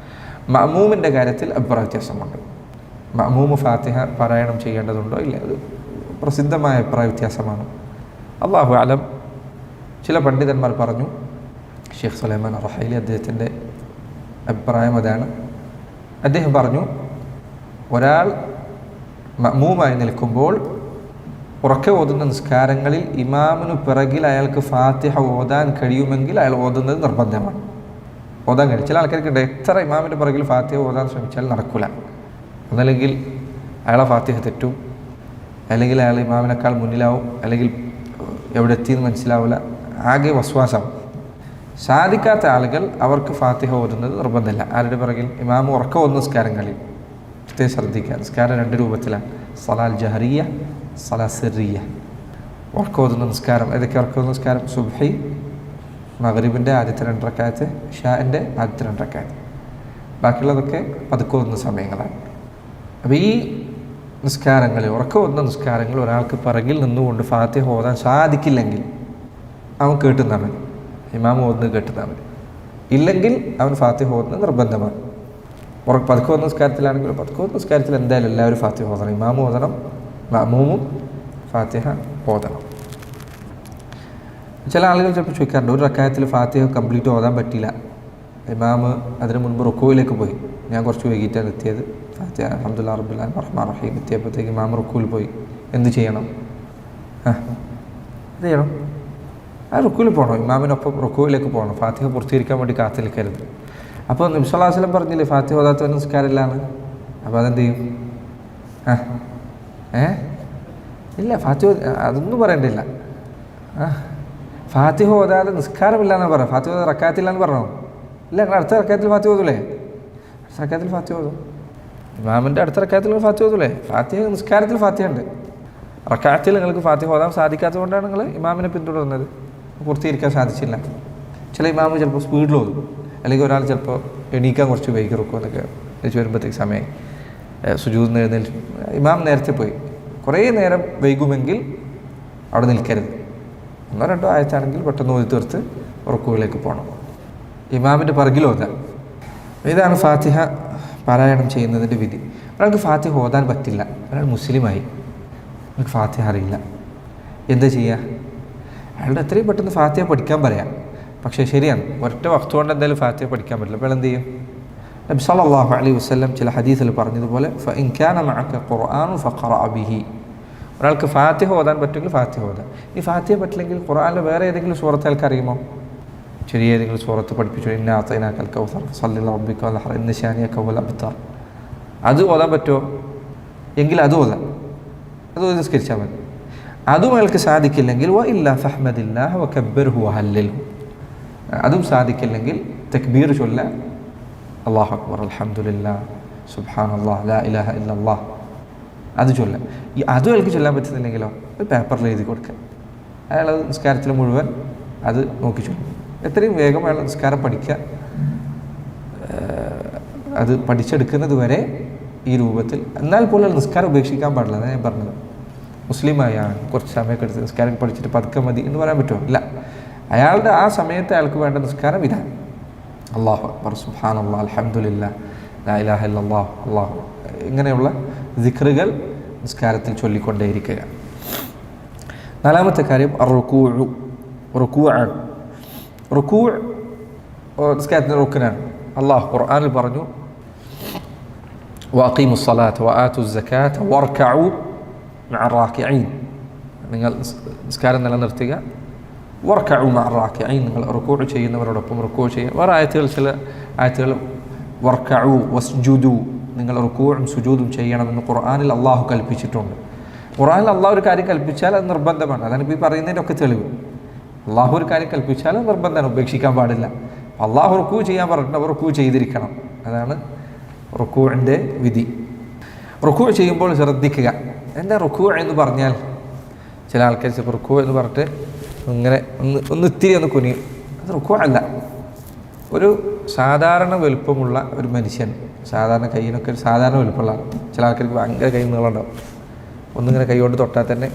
മഅ്മൂമിൻ്റെ കാര്യത്തിൽ അഭിപ്രായ വ്യത്യാസമുണ്ട്. മഅ്മൂമ് ഫാത്തിഹ പാരായണം ചെയ്യേണ്ടതുണ്ടോ ഇല്ല, അത് പ്രസിദ്ധമായ അഭിപ്രായ വ്യത്യാസമാണ്. അല്ലാഹു അലം. ചില പണ്ഡിതന്മാർ പറഞ്ഞു, ഷെയ്ഖ് സുലൈമാൻ റഹൈലി അദ്ദേഹത്തിൻ്റെ അഭിപ്രായം അതാണ്. അദ്ദേഹം പറഞ്ഞു, ഒരാൾ മഅ്മൂമായി നിൽക്കുമ്പോൾ ഉറക്കെ ഓതുന്ന നിസ്കാരങ്ങളിൽ ഇമാമിനു പിറകിൽ അയാൾക്ക് ഫാത്തിഹ ഓതാൻ കഴിയുമെങ്കിൽ അയാൾ ഓതുന്നത് നിർബന്ധമാണ്. ഓതാൻ കഴിയും. ചില ആൾക്കാർക്കുണ്ട്, എത്ര ഇമാമിൻ്റെ പിറകിൽ ഫാത്തിഹ ഓതാൻ ശ്രമിച്ചാൽ നടക്കില്ല. ഒന്നല്ലെങ്കിൽ അയാളെ ഫാത്തിഹ തെറ്റും, അല്ലെങ്കിൽ അയാൾ ഇമാമിനേക്കാൾ മുന്നിലാവും, അല്ലെങ്കിൽ എവിടെ എത്തിയെന്ന് മനസ്സിലാവില്ല, ആകെ വസ്വാസം. സാധിക്കാത്ത ആളുകൾ അവർക്ക് ഫാത്തിഹ ഓതുന്നത് നിർബന്ധമില്ല. ആരുടെ പിറകിൽ? ഇമാമ് ഉറക്കം ഓതുന്ന നിസ്കാരങ്ങളിൽ പ്രത്യേകം ശ്രദ്ധിക്കുക. നിസ്കാരം രണ്ട് രൂപത്തിലാണ്, സലാൽ ജഹറിയ, സലാ സിറിയ. ഉറക്കം ഓതുന്ന നിസ്കാരം ഏതൊക്കെ? ഉറക്കം ഓതുന്ന നിസ്കാരം സുബ്ഹി, മഗ്രിബിൻ്റെ ആദ്യത്തെ 2 റക്അത്ത്, ഇശാഇൻ്റെ ആദ്യത്തെ 2 റക്അത്ത്. ബാക്കിയുള്ളതൊക്കെ പതുക്കെ ഓതുന്ന സമയങ്ങളാണ്. അപ്പോൾ ഈ നിസ്കാരങ്ങളിൽ, ഉറക്കം ഓതുന്ന നിസ്കാരങ്ങൾ ഒരാൾക്ക് പിറകിൽ നിന്നുകൊണ്ട് ഫാത്തിഹ ഓതാൻ സാധിക്കില്ലെങ്കിൽ അവൻ കേട്ടുന്നാൽ മതി, ഇമാം ഓതുന്നത് കേട്ടുന്നാൽ മതി. ഇല്ലെങ്കിൽ അവൻ ഫാത്തിഹ ഓതുന്നത് നിർബന്ധമാണ്. പതുക്കെ ഓതുന്ന നിസ്കാരത്തിലാണെങ്കിലും പതുക്കെ ഓതുന്ന നിസ്കാരത്തിൽ എന്തായാലും എല്ലാവരും ഫാത്തിഹ ഓതണം. ഇമാം ഓതണം, മഅ്മൂമും ഫാത്തിഹ ഓതണം. ചില ആളുകൾ ചിലപ്പോൾ ചോദിക്കാറുണ്ട്, ഒരു റക്അത്തിൽ ഫാത്തിഹ കംപ്ലീറ്റ് ഓതാൻ പറ്റില്ല, ഇമാം അതിന് മുൻപ് റുക്കൂയിലേക്ക് പോയി, ഞാൻ കുറച്ച് വൈകിട്ടാണ് എത്തിയത്, ഫാത്തിഹ അൽഹംദുലില്ലാഹി റബ്ബിൽ ആലമീൻ റഹ്മാൻ റഹീം എത്തിയപ്പോഴത്തേക്ക് ഇമാം റുക്കൂയിൽ പോയി, എന്ത് ചെയ്യണം? എന്ത് ചെയ്യണം? ആ റുക്കൂയിൽ പോകണം, ഇമാമിനൊപ്പം റുക്കൂയിലേക്ക് പോകണം. ഫാത്തിഹ പൂർത്തീകരിക്കാൻ വേണ്ടി കാത്തു നിൽക്കരുത്. അപ്പോൾ നബി സല്ലല്ലാഹു അലൈഹി വസല്ലം പറഞ്ഞില്ലേ ഫാത്തിഹ ഓതാത്തവൻ നിസ്കാരമില്ലാന്ന്? അപ്പോൾ അതെന്ത് ചെയ്യും? ഇല്ല, ഫാത്തിഹ അതൊന്നും പറയണ്ടില്ല. ഫാത്തിഹ ഓതാതെ നിസ്കാരമില്ല എന്നാണ് പറയാം. ഫാത്തിഹ ഓതാതെ റക്അത്തില്ല എന്ന് പറഞ്ഞോ? ഇല്ല, നിങ്ങൾ അടുത്ത റക്അത്തിൽ ഫാത്തിഹ ഓതൂലേ? അടുത്ത റക്അത്തിൽ ഫാത്തിഹ ഓതും. ഇമാമിൻ്റെ അടുത്ത റക്അത്തിൽ ഫാത്തിഹ ഓതൂലേ? ഫാത്തിഹ നിസ്കാരത്തിൽ ഫാത്തിഹ ഉണ്ട്. റക്അത്തിൽ നിങ്ങൾക്ക് ഫാത്തിഹ ഓതാൻ സാധിക്കാത്തത് കൊണ്ടാണ് നിങ്ങൾ ഇമാമിനെ പിന്തുടരുന്നത്, പൂർത്തീകരിക്കാൻ സാധിച്ചില്ല. ചില ഇമാമ് ചിലപ്പോൾ സ്പീഡിൽ ഓതും, അല്ലെങ്കിൽ ഒരാൾ ചിലപ്പോൾ എണീക്കാൻ കുറച്ച് വൈകി റുക്കൂ എന്നൊക്കെ എണീച്ച് വരുമ്പോഴത്തേക്ക് സമയം സുജൂദിന് എഴുന്നേൽച്ച് ഇമാം നേരത്തെ പോയി കുറേ നേരം വൈകുമെങ്കിൽ അവിടെ നിൽക്കരുത്. 1-2 ആയത്താണെങ്കിൽ പെട്ടെന്ന് ഓതി തീർത്ത് റുക്കൂവിലേക്ക് പോകണം. ഇമാമിൻ്റെ പിറകിൽ ഓതാൻ. ഇതാണ് ഫാത്തിഹ പാരായണം ചെയ്യുന്നതിൻ്റെ വിധി. ഒരാൾക്ക് ഫാത്തിഹ ഓതാൻ പറ്റില്ല, ഒരാൾ മുസ്ലിമായി, നമുക്ക് ഫാത്തിഹ അറിയില്ല, എന്താ ചെയ്യുക? അയാളുടെ എത്രയും പെട്ടെന്ന് ഫാത്തിഹ പഠിക്കാൻ പറയാം. പക്ഷേ ശരിയാണ്, ഒറ്റ വക്ത് കൊണ്ട് എന്തായാലും ഫാത്തിഹ പഠിക്കാൻ പറ്റില്ല. അപ്പോൾ എന്ത് ചെയ്യും? നബി സല്ലല്ലാഹു അലൈഹി വസല്ലം ചില ഹദീസിൽ പറഞ്ഞതുപോലെ ഫഇൻ കാന മഅക ഖുർആനു ഫഖറഅ ബിഹി, ഒരാൾക്ക് ഫാത്തിഹ ഓതാൻ പറ്റുമെങ്കിൽ ഫാത്തിഹ ഓതാം. ഈ ഫാത്തിഹ പറ്റില്ലെങ്കിൽ ഖുർആനിലെ വേറെ ഏതെങ്കിലും സൂറത്ത് ആൾക്ക് അറിയുമോ? ചെറിയ ഏതെങ്കിലും സൂറത്ത് പഠിപ്പിച്ചു, ഇന്നാ അഅതൈനാകൽ കൗസർ ഫസല്ലി ലറബ്ബിക വൻഹർ ഇന്ന ശാനിയക ഹുവൽ അബ്തർ, അത് ഓതാൻ പറ്റുമോ? എങ്കിൽ അത് ഓതാം, അത് നിസ്കരിച്ചാൽ മതി. അതും അയാൾക്ക് സാധിക്കില്ലെങ്കിൽ വ ഇല്ലാ ഫഹ്മദില്ലാഹ വകബ്ബിർഹു വഹല്ലിൽഹു, അതും സാധിക്കില്ലെങ്കിൽ തക്ബീർ ചൊല്ല, അല്ലാഹു അക്ബർ അൽഹംദുലില്ലാഹ് സുബ്ഹാനല്ലാഹ് ലാ ഇലാഹ ഇല്ലല്ലാഹ്, അത് ചൊല്ല. ഈ അതും അയാൾക്ക് ചൊല്ലാൻ പറ്റുന്നില്ലെങ്കിലോ ഒരു പേപ്പറിൽ എഴുതി കൊടുക്കുക. അയാൾ നിസ്കാരത്തിൽ മുഴുവൻ അത് നോക്കി ചൊല്ലും. എത്രയും വേഗം അയാൾ നിസ്കാരം പഠിക്കുക, അത് പഠിച്ചെടുക്കുന്നത് വരെ ഈ രൂപത്തിൽ. എന്നാൽ പോലും അയാൾ നിസ്കാരം ഉപേക്ഷിക്കാൻ പാടില്ല. അതാണ് ഞാൻ പറഞ്ഞത്. മുസ്ലിമായാണ് കുറച്ച് സമയമൊക്കെ എടുത്ത് നിസ്കാരം പഠിച്ചിട്ട് പതുക്കെ മതി എന്ന് പറയാൻ പറ്റുമോ? ഇല്ല. അയാളുടെ ആ സമയത്ത് അയാൾക്ക് വേണ്ട നിസ്കാരം ഇതാണ്: അല്ലാഹു അക്ബർ സുബ്ഹാനല്ലാഹ് അൽഹംദുലില്ലാഹ് ലാ ഇലാഹ ഇല്ലല്ലാഹ് അല്ലാഹു, ഇങ്ങനെയുള്ള ദിക്റുകൾ നിസ്കാരത്തിൽ ചൊല്ലിക്കൊണ്ടേയിരിക്കുക. നാലാമത്തെ കാര്യം റുകൂഉ. റുകൂഅാണ്. റുകൂഅ് നിസ്കാരത്തിൻ്റെ റുക്നാണ്. അല്ലാഹു ഖുർആനിൽ പറഞ്ഞു വഅഖീമുസ് സ്വലാത്ത വആതുസ് സകാത്ത വർകഉ മഅ റാക്കിഈൻ, നിങ്ങൾ നിസ്കാരം നിലനിർത്തുക. വർകഉ മഅ റാക്കിഈൻ, നിങ്ങൾ റുകൂഅ് ചെയ്യുന്നവരോടൊപ്പം റുകൂഅ് ചെയ്യുക. വേറെ ആയത്തുകൾ, ചില ആയത്തുകൾ വർകഉ വസ്ജുദു, നിങ്ങൾ റുകൂഉം സുജൂദും ചെയ്യണമെന്ന് ഖുർആനിൽ അള്ളാഹു കൽപ്പിച്ചിട്ടുണ്ട്. ഖുർആനിൽ അള്ളാഹു ഒരു കാര്യം കൽപ്പിച്ചാൽ അത് നിർബന്ധമാണ്. അതാണ് ഇപ്പോൾ ഈ പറയുന്നതിൻ്റെയൊക്കെ തെളിവ്. അള്ളാഹു ഒരു കാര്യം കൽപ്പിച്ചാൽ അത് നിർബന്ധമാണ്, ഉപേക്ഷിക്കാൻ പാടില്ല. അള്ളാഹു റുക്കൂ ചെയ്യാൻ പറഞ്ഞിട്ട് അവർ റുക്കൂ ചെയ്തിരിക്കണം. അതാണ് റുക്കൂഇൻ്റെ വിധി. റുക്കൂ ചെയ്യുമ്പോൾ ശ്രദ്ധിക്കുക. എന്താ റുക്കൂ എന്ന് പറഞ്ഞാൽ? ചില ആൾക്കാർ ചിലപ്പോൾ റുക്കൂ എന്ന് പറഞ്ഞിട്ട് ഇങ്ങനെ ഇത്തിരി ഒന്ന് കുനിയും. അത് റുക്കൂ അല്ല. ഒരു സാധാരണ വലുപ്പമുള്ള ഒരു മനുഷ്യൻ, സാധാരണ കൈയിനൊക്കെ ഒരു സാധാരണ വലുപ്പമുള്ള, ചില ആൾക്കാർക്ക് ഭയങ്കര കൈ നീളമുണ്ടാവും. ഒന്നിങ്ങനെ കൈ കൊണ്ട് തൊട്ടാൽ തന്നെ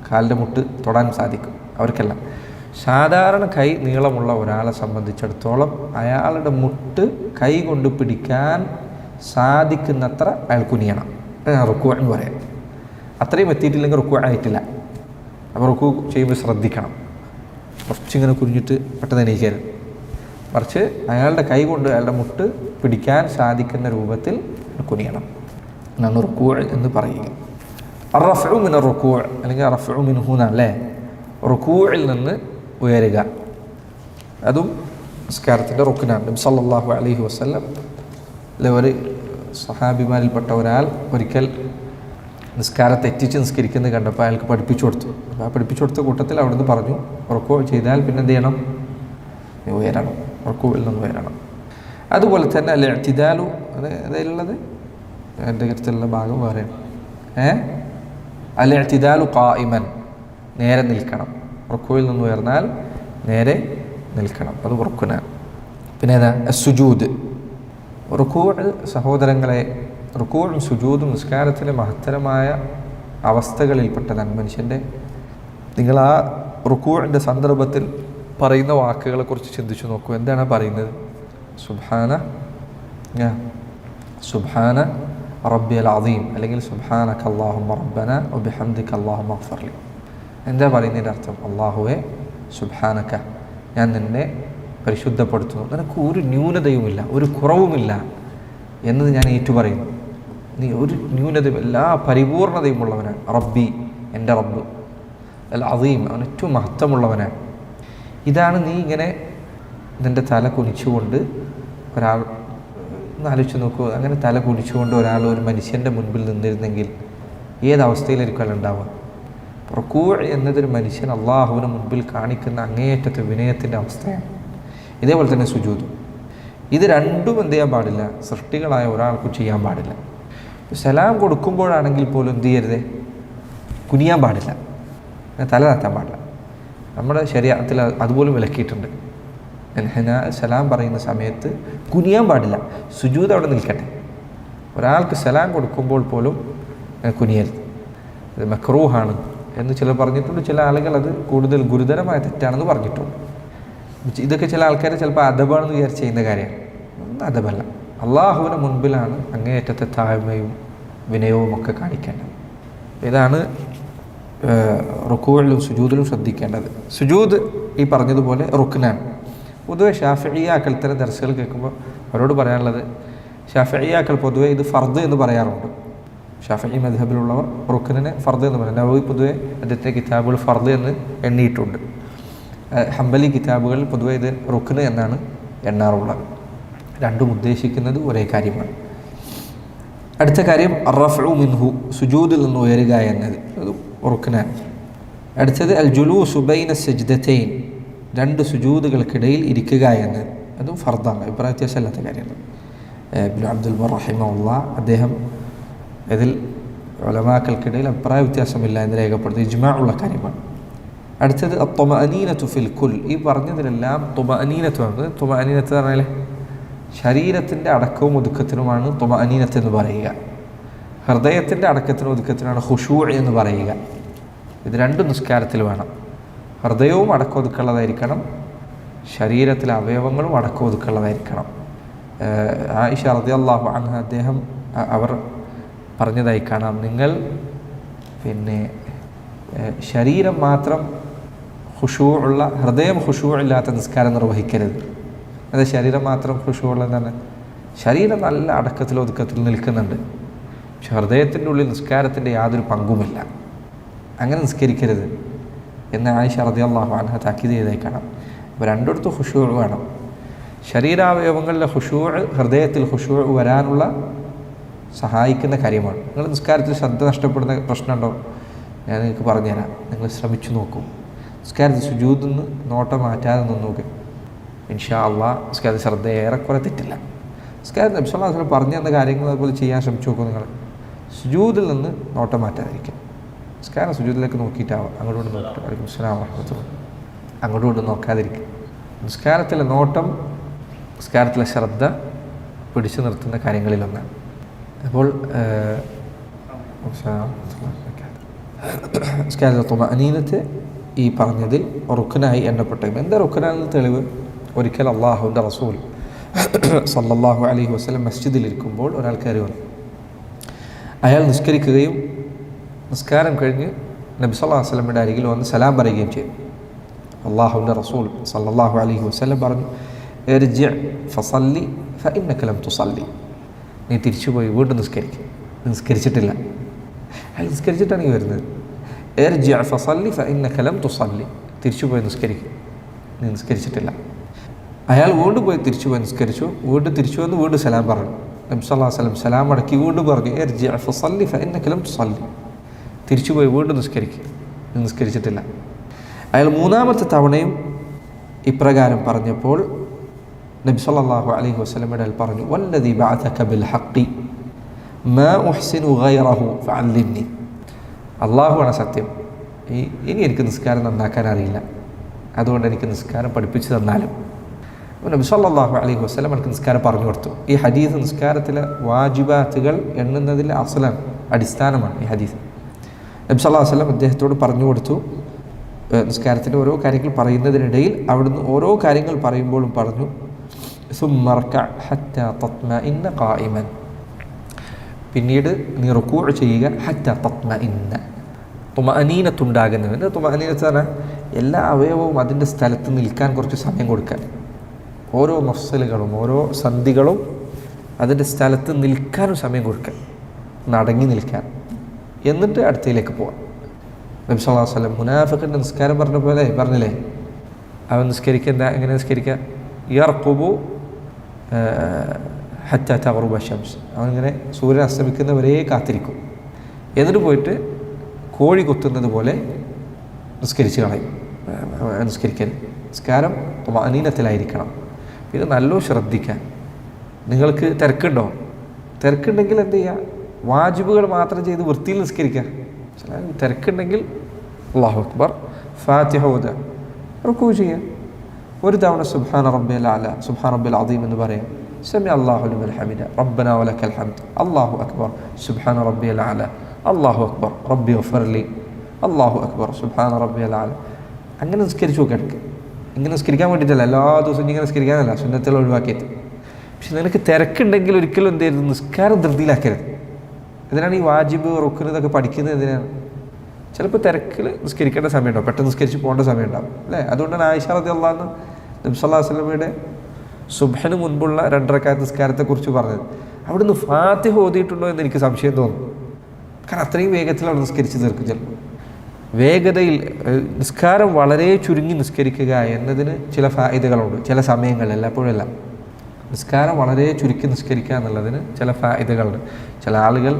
കാലിൻ്റെ മുട്ട് തൊടാൻ സാധിക്കും. അവർക്കെല്ലാം സാധാരണ കൈ നീളമുള്ള ഒരാളെ സംബന്ധിച്ചിടത്തോളം അയാളുടെ മുട്ട് കൈ കൊണ്ട് പിടിക്കാൻ സാധിക്കുന്നത്ര അയാൾ കുനിയണം. റുക്കൂ എന്ന് പറയാം. അത്രയും എത്തിയിട്ടില്ലെങ്കിൽ റുക്കൂ ആയിട്ടില്ല. അപ്പോൾ റുക്കൂ ചെയ്യുമ്പോൾ ശ്രദ്ധിക്കണം. കുറച്ചിങ്ങനെ കുനിഞ്ഞിട്ട് പെട്ടെന്ന് എണീക്കരുത്. മറിച്ച് അയാളുടെ കൈ കൊണ്ട് അയാളുടെ മുട്ട് പിടിക്കാൻ സാധിക്കുന്ന രൂപത്തിൽ കുനിയണം. എന്നാണ് റുക്കൂ എന്ന് പറയുക. അർറഫഉ മിന റുക്കൂ, അല്ലെങ്കിൽ അർറഫഉ മിൻഹു എന്നല്ലേ, റുക്കൂഇൽ നിന്ന് ഉയരുക. അതും നിസ്കാരത്തിൻ്റെ റുക്നാണ്. നബി സല്ലല്ലാഹു അലൈഹി വസല്ലം ഒരു സഹാബിമാരിൽപ്പെട്ട ഒരാൾ ഒരിക്കൽ നിസ്കാരം തെറ്റിച്ച് നിസ്കരിക്കുന്നത് കണ്ടപ്പോൾ അയാൾക്ക് പഠിപ്പിച്ചു കൊടുത്തു. അപ്പോൾ ആ പഠിപ്പിച്ചു കൊടുത്ത കൂട്ടത്തിൽ അവിടുന്ന് പറഞ്ഞു, റുക്കൂ ചെയ്താൽ പിന്നെ എന്ത് ചെയ്യണം? ഉയരണം, റുക്കൂഇൽ നിന്ന് ഉയരണം. അതുപോലെ തന്നെ അൽ ഇഅ്തിദാലു, അതിലുള്ളത് എൻ്റെ കരുത്തിലുള്ള ഭാഗം വേറെയാണ്. അൽ ഇഅ്തിദാലു ഖായിമൻ, നേരെ നിൽക്കണം. റുക്കൂഇൽ നിന്ന് ഉയർന്നാൽ നേരെ നിൽക്കണം, അത് റുക്നാണ്. പിന്നെ ഏതാ? സുജൂദ്. റുക്കൂഅ് സഹോദരങ്ങളെ, റുക്കൂഉം സുജൂദും നിസ്കാരത്തിലെ മഹത്തരമായ അവസ്ഥകളിൽപ്പെട്ടതാണ് മനുഷ്യൻ്റെ. നിങ്ങൾ ആ റുക്കൂഇൻ്റെ സന്ദർഭത്തിൽ പറയുന്ന വാക്കുകളെക്കുറിച്ച് ചിന്തിച്ചു നോക്കൂ. എന്താണ് പറയുന്നത്? സുബ്ഹാന റബ്ബിയൽ അദീം, അല്ലെങ്കിൽ സുബ്ഹാനക അല്ലാഹുമ്മ റബ്ബന വബിഹംദിക അല്ലാഹുമ്മഗ്ഫിർലി. എന്താ പറയുന്നതിൻ്റെ അർത്ഥം? അല്ലാഹുവേ സുബ്ഹാനക, ഞാൻ നിന്നെ പരിശുദ്ധപ്പെടുത്തുന്നു, നിനക്ക് ഒരു ന്യൂനതയുമില്ല, ഒരു കുറവുമില്ല എന്നത് ഞാൻ ഏറ്റുപറയുന്നു. നീ ഒരു ന്യൂനതയും, എല്ലാ പരിപൂർണതയും ഉള്ളവനാണ്. റബ്ബി, എൻ്റെ റബ്ബ്, അൽ അദീം, അവൻ ഏറ്റവും മഹത്വമുള്ളവനാണ്. ഇതാണ് നീ ഇങ്ങനെ നിൻ്റെ തല കുനിച്ചുകൊണ്ട് ഒരാൾ, ഒന്ന് ആലോചിച്ച് നോക്കൂ, അങ്ങനെ തല കുനിച്ചുകൊണ്ട് ഒരാൾ ഒരു മനുഷ്യൻ്റെ മുൻപിൽ നിന്നിരുന്നെങ്കിൽ ഏതവസ്ഥയിലായിരിക്കും അയാൾ ഉണ്ടാവുക? റുക്കൂഅ് എന്നതൊരു മനുഷ്യൻ അള്ളാഹുവിന് മുൻപിൽ കാണിക്കുന്ന അങ്ങേയറ്റത്തെ വിനയത്തിൻ്റെ അവസ്ഥയാണ്. ഇതേപോലെ തന്നെ സുജൂദും. ഇത് രണ്ടും എന്ത് ചെയ്യാൻ പാടില്ല? സൃഷ്ടികളായ ഒരാൾക്കും ചെയ്യാൻ പാടില്ല. സലാം കൊടുക്കുമ്പോഴാണെങ്കിൽ പോലും എന്ത് ചെയ്യരുത്? കുനിയാൻ പാടില്ല, തല താത്താൻ പാടില്ല. നമ്മുടെ ശരീഅത്തിൽ അതുപോലും വിലക്കിയിട്ടുണ്ട്. സലാം പറയുന്ന സമയത്ത് കുനിയാൻ പാടില്ല, സുജൂദ് അവിടെ നിൽക്കട്ടെ. ഒരാൾക്ക് സലാം കൊടുക്കുമ്പോൾ പോലും കുനിയരുത്, ഇത് മക്റൂഹാണ് എന്ന് ചിലർ പറഞ്ഞിട്ടുണ്ട്. ചില ആളുകൾ അത് കൂടുതൽ ഗുരുതരമായ തെറ്റാണെന്ന് പറഞ്ഞിട്ടുണ്ട്. ഇതൊക്കെ ചില ആൾക്കാർ ചിലപ്പോൾ അദബാണെന്ന് വിചാരിച്ച് ചെയ്യുന്ന കാര്യമാണ്. ഒന്നും അദബല്ല. അള്ളാഹുവിന് മുൻപിലാണ് അങ്ങേയറ്റത്തെ താഴ്മയും വിനയവും ഒക്കെ കാണിക്കേണ്ടത്. ഇതാണ് റുക്കൂഇലും സുജൂദിലും ശ്രദ്ധിക്കേണ്ടത്. സുജൂദ് ഈ പറഞ്ഞതുപോലെ റുക്നാണ്. പൊതുവെ ഷാഫിഈയാക്കൾ ഇത്തരം ദർസുകൾ കേൾക്കുമ്പോൾ അവരോട് പറയാനുള്ളത്, ഷാഫിഈയാക്കൾ പൊതുവെ ഇത് ഫർദ് എന്ന് പറയാറുണ്ട്. ഷാഫിഈ മദ്ഹബിലുള്ളവർ റുക്നിനെ ഫർദ് എന്ന് പറയും. നവവി പൊതുവെ അദ്ദേഹത്തെ കിതാബുകൾ ഫർദ് എന്ന് എണ്ണിയിട്ടുണ്ട്. ഹംബലി കിതാബുകളിൽ പൊതുവെ ഇത് റുക്ന് എന്നാണ് എണ്ണാറുള്ളത്. രണ്ടും ഉദ്ദേശിക്കുന്നത് ഒരേ കാര്യമാണ്. അടുത്ത കാര്യം റഫ്ഉ മിൻഹു, സുജൂദിൽ നിന്ന് ഉയരുക എന്നത് അത് റുക്നാണ്. അടുത്തത് അൽ ജുലൂസു ബൈന സജ്ദതൈൻ, രണ്ട് സുജൂദുകൾക്കിടയിൽ ഇരിക്കുക എന്നത് അതും ഫർദാണ്. അഭിപ്രായ വ്യത്യാസമല്ലാത്ത കാര്യമാണ്. ഇബ്നു അബ്ദുൽ ബർ റഹിമഹുല്ലാ അദ്ദേഹം ഇതിൽ ഉലമാക്കൾക്കിടയിൽ അഭിപ്രായ വ്യത്യാസമില്ല എന്ന് രേഖപ്പെടുത്തി ഇജ്മാ ഉള്ള കാര്യമാണ്. അടുത്തത് അത്വമഅനീനതു ഫിൽ കുൽ, ഈ പറഞ്ഞതിലെല്ലാം തുമഅനീനത്ത് ആണ്. തുമഅനീനത്ത് എന്ന് പറഞ്ഞാൽ ശരീരത്തിൻ്റെ അടക്കവും ഒതുക്കത്തിനുമാണ് തുമഅനീനത്ത് എന്ന് പറയുക. ഹൃദയത്തിൻ്റെ അടക്കത്തിനും ഒതുക്കത്തിനാണ് ഖുശൂ എന്ന് പറയുക. ഇത് രണ്ടും നിസ്കാരത്തിൽ വേണം. ഹൃദയവും അടക്കം ഒതുക്കുള്ളതായിരിക്കണം, ശരീരത്തിലെ അവയവങ്ങളും അടക്കം ഒതുക്കുള്ളതായിരിക്കണം. ആയിഷ റളിയല്ലാഹു അൻഹ അവർ പറഞ്ഞതായി കാണാം, നിങ്ങൾ ശരീരം മാത്രം ഖുശൂ ഉള്ള, ഹൃദയം ഖുശൂ ഇല്ലാത്ത നിസ്കാരം നിർവഹിക്കരുത്. അത് ശരീരം മാത്രം ഖുശൂ ഉള്ളതാണ്. ശരീരം നല്ല അടക്കത്തിൽ ഒതുക്കത്തിൽ നിൽക്കുന്നുണ്ട്, പക്ഷെ ഹൃദയത്തിൻ്റെ ഉള്ളിൽ നിസ്കാരത്തിൻ്റെ യാതൊരു പങ്കുമില്ല. അങ്ങനെ നിസ്കരിക്കരുത് എന്ന് ആയിഷ റളിയല്ലാഹു അൻഹ താക്കീത് ചെയ്തതായി കാണാം. അപ്പോൾ രണ്ടിടത്തും ഖുശൂ വേണം. ശരീരാവയവങ്ങളിലെ ഖുശൂ ഹൃദയത്തിൽ ഖുശൂ വരാനുള്ള സഹായിക്കുന്ന കാര്യമാണ്. നിങ്ങൾ നിസ്കാരത്തിൽ ശ്രദ്ധ നഷ്ടപ്പെടുന്ന പ്രശ്നമുണ്ടോ? ഞാൻ നിങ്ങൾക്ക് പറഞ്ഞുതരാം. നിങ്ങൾ ശ്രമിച്ചു നോക്കൂ. നിസ്കാരത്തിൽ സുജൂദിൽ നിന്ന് നോട്ടം മാറ്റാതെ നിന്നോക്ക്. ഇൻഷാ അള്ളാഹ് നിസ്കാരത്തിൽ ശ്രദ്ധ ഏറെക്കുറെ തെറ്റില്ല. നിസ്കാരത്തിൽ നബി സ്വല്ലല്ലാഹു അലൈഹി വസല്ലം പറഞ്ഞു തന്ന കാര്യങ്ങൾ അതുപോലെ ചെയ്യാൻ ശ്രമിച്ചു നോക്കൂ. നിങ്ങൾ സുജൂദിൽ നിന്ന് നോട്ടം മാറ്റാതിരിക്കും. നിസ്കാരം സുജൂദിലേക്ക് നോക്കിയിട്ടാവാം, അങ്ങോട്ട് നോക്കിയിട്ട് വലൈക്കും അസ്സലാം വറഹ്മത്തുള്ളാഹി, അങ്ങോട്ട് നോക്കാതിരിക്കും. നിസ്കാരത്തിലെ നോട്ടം നിസ്കാരത്തിലെ ശ്രദ്ധ പിടിച്ചു നിർത്തുന്ന കാര്യങ്ങളിലൊന്നാണ്. അപ്പോൾ നിസ്കാരത്തിലെ തുമഅനീനത്ത് ഈ പറഞ്ഞതിൽ റുക്നായി എണ്ണപ്പെട്ടത്. എന്താ റുക്നാണെന്ന് തെളിവ്? ഒരിക്കൽ അള്ളാഹുവിൻ്റെ റസൂൽ സല്ലല്ലാഹു അലൈഹി വസല്ലം മസ്ജിദിലിരിക്കുമ്പോൾ ഒരാൾ കയറി വന്നു. അയാൾ നിസ്കരിക്കുകയും നിസ്കാരം കഴിഞ്ഞ് നബി സല്ലല്ലാഹു അലൈഹി വസല്ലമയുടെ അരികിൽ വന്ന് സലാം പറയുകയും ചെയ്തു. അള്ളാഹുവിൻ്റെ റസൂൽ സല്ലല്ലാഹു അലൈഹി വസല്ലം പറഞ്ഞു, ഇർജി ഫസല്ലി ഫഇന്നക ലം തുസല്ലി, നീ തിരിച്ചുപോയി വീണ്ടും നിസ്കരിക്കും. നിസ്കരിച്ചിട്ടില്ല. അയാൾ നിസ്കരിച്ചിട്ടാണ് ഈ വരുന്നത്. ഇർജി ഫസല്ലി ഫഇന്നക ലം തുസല്ലി, തിരിച്ചുപോയി നിസ്കരിക്കും, നീ നിസ്കരിച്ചിട്ടില്ല. അയാൾ വീണ്ടും പോയി തിരിച്ചുപോയി നിസ്കരിച്ചു. വീണ്ടും തിരിച്ചു വന്ന് വീണ്ടും സലാം പറഞ്ഞു. നബി സല്ലല്ലാഹു അലൈഹി വസല്ലം സലാം അടക്കി വീണ്ടും പറഞ്ഞു, ഇർജി ഫസല്ലി ഫഇന്നക ലം തുസല്ലി, തിരിച്ചുപോയി വീണ്ടും നിസ്കരിക്കും, നീ നിസ്കരിച്ചിട്ടില്ല. അയാൾ മൂന്നാമത്തെ തവണയും ഇപ്രകാരം പറഞ്ഞപ്പോൾ നബി സല്ലല്ലാഹു അലൈഹി വസല്ലമയുടെ പറഞ്ഞു, വല്ലദി ബഅസക ബിൽ ഹഖി മാ ഉഹ്സിനു ഗൈറഹു ഫഅല്ലിംനി, അള്ളാഹുവാണ് സത്യം, ഇനി എനിക്ക് നിസ്കാരം നന്നാക്കാൻ അറിയില്ല, അതുകൊണ്ട് എനിക്ക് നിസ്കാരം പഠിപ്പിച്ചു തന്നാലും. നബി സല്ലല്ലാഹു അലൈഹി വസല്ലം എനിക്ക് നിസ്കാരം പറഞ്ഞു കൊടുത്തു. ഈ ഹദീസ് നിസ്കാരത്തിലെ വാജിബാത്തുകൾ എണ്ണുന്നതിലെ അസ്ലാണ്, അടിസ്ഥാനമാണ് ഈ ഹദീസ്. നബി സല്ലല്ലാഹു അലൈഹി വസല്ലം അദ്ദേഹത്തോട് പറഞ്ഞു കൊടുത്തു. നിസ്കാരത്തിൻ്റെ ഓരോ കാര്യങ്ങൾ പറയുന്നതിനിടയിൽ അവിടുന്ന് ഓരോ കാര്യങ്ങൾ പറയുമ്പോഴും പറഞ്ഞു, പിന്നീട് നീ റുകൂഅ് ചെയ്യുക, ഹത്താ തത്മഇന്ന, തുമഅനീനത്തുണ്ടാകുന്നതിന്. തുമഅനീനത്ത് പറഞ്ഞാൽ എല്ലാ അവയവവും അതിൻ്റെ സ്ഥലത്ത് നിൽക്കാൻ കുറച്ച് സമയം കൊടുക്കാൻ, ഓരോ മഫ്സലുകളും ഓരോ സന്ധികളും അതിൻ്റെ സ്ഥലത്ത് നിൽക്കാനും സമയം കൊടുക്കാൻ, നടങ്ങി നിൽക്കാൻ, എന്നിട്ട് അടുത്തയിലേക്ക് പോകാം. നബി സല്ലല്ലാഹു അലൈഹി വസല്ലം മുനാഫിഖിൻ്റെ നിസ്കാരം പറഞ്ഞ പോലെ പറഞ്ഞില്ലേ, അവൻ നിസ്കരിക്കുക എങ്ങനെ നിസ്കരിക്കുക? യർഖുബു ഹത്താ തഗ്റുബ ശംസ്, അവനിങ്ങനെ സൂര്യൻ അസ്തമിക്കുന്നവരെ കാത്തിരിക്കും. എന്നിട്ട് പോയിട്ട് കോഴി കൊത്തുന്നത് പോലെ നിസ്കരിച്ച് കളയും. നിസ്കരിക്കരുത്. നിസ്കാരം തുമഅനീനത്തിലായിരിക്കണം. പിന്നെ നല്ലോ ശ്രദ്ധിക്കാൻ. നിങ്ങൾക്ക് തിരക്കുണ്ടോ? തിരക്കുണ്ടെങ്കിൽ എന്ത് ചെയ്യുക? വാജിബുകൾ മാത്രം ചെയ്ത് വൃത്തിയിൽ നിസ്കരിക്കുക. തിരക്കുണ്ടെങ്കിൽ അല്ലാഹു അക്ബർ, ഫാത്തിഹ ഓതുക, റുക്കൂ ചെയ്യുക. ഒരു തവണ സുബ്ഹാന റബ്ബിയൽ അഅല, സുബ്ഹാന റബ്ബിൽ അദീം എന്ന് പറയാം. സമി അല്ലാഹു ലിമൻ ഹമിദ, റബ്ബനാ വലക്കൽ ഹംദ്, അല്ലാഹു അക്ബർ, സുബ്ഹാന റബ്ബിയൽ അഅല, അല്ലാഹു അക്ബർ, റബ്ബി ഗഫർലി, അല്ലാഹു അക്ബർ, സുബ്ഹാന റബ്ബിയൽ അഅല. അങ്ങനെ നിസ്കരിച്ചു നോക്കുക. ഇടയ്ക്ക് ഇങ്ങനെ നിസ്കരിക്കാൻ വേണ്ടിയിട്ടല്ല, എല്ലാ ദിവസവും ഇങ്ങനെ നിസ്കരിക്കാനല്ല, സുന്നത്തുകൾ ഒഴിവാക്കിയിട്ട്. പക്ഷെ നിനക്ക് തിരക്കുണ്ടെങ്കിൽ ഒരിക്കലും എന്ത് ചെയ്യരുത്? നിസ്കാരം ധൃതിയിലാക്കരുത്. ഇതിനാണ് ഈ വാജിബ് റുക്ൻ ഇതൊക്കെ പഠിക്കുന്നത്. എന്തിനാണ്? ചിലപ്പോൾ തിരക്കിൽ നിസ്കരിക്കേണ്ട സമയമുണ്ടാവും, പെട്ടെന്ന് നിസ്കരിച്ച് പോകേണ്ട സമയമുണ്ടാവും അല്ലേ. അതുകൊണ്ടാണ് ആയിഷ റളിയല്ലാഹു അൻഹ നബി സല്ലല്ലാഹു അലൈഹി വസല്ലമയുടെ സുബ്ഹിന് മുൻപുള്ള 2 റക്അത്ത് നിസ്കാരത്തെക്കുറിച്ച് പറഞ്ഞത്. അവിടുന്ന് ഫാത്തിഹ ഓതിയിട്ടുണ്ടോ എന്ന് എനിക്ക് സംശയം തോന്നുന്നു. കാരണം അത്രയും വേഗത്തിൽ അവിടെ നിസ്കരിച്ച് തീർക്കും. ചിലപ്പോൾ വേഗതയിൽ നിസ്കാരം വളരെ ചുരുങ്ങി നിസ്കരിക്കുക എന്നതിന് ചില ഫായിദകളുണ്ട്. ചില സമയങ്ങളിൽ, എല്ലായ്പ്പോഴല്ല. നിസ്കാരം വളരെ ചുരുക്കി നിസ്കരിക്കുക എന്നുള്ളതിന് ചില ഫായിദകളുണ്ട്. ചില ആളുകൾ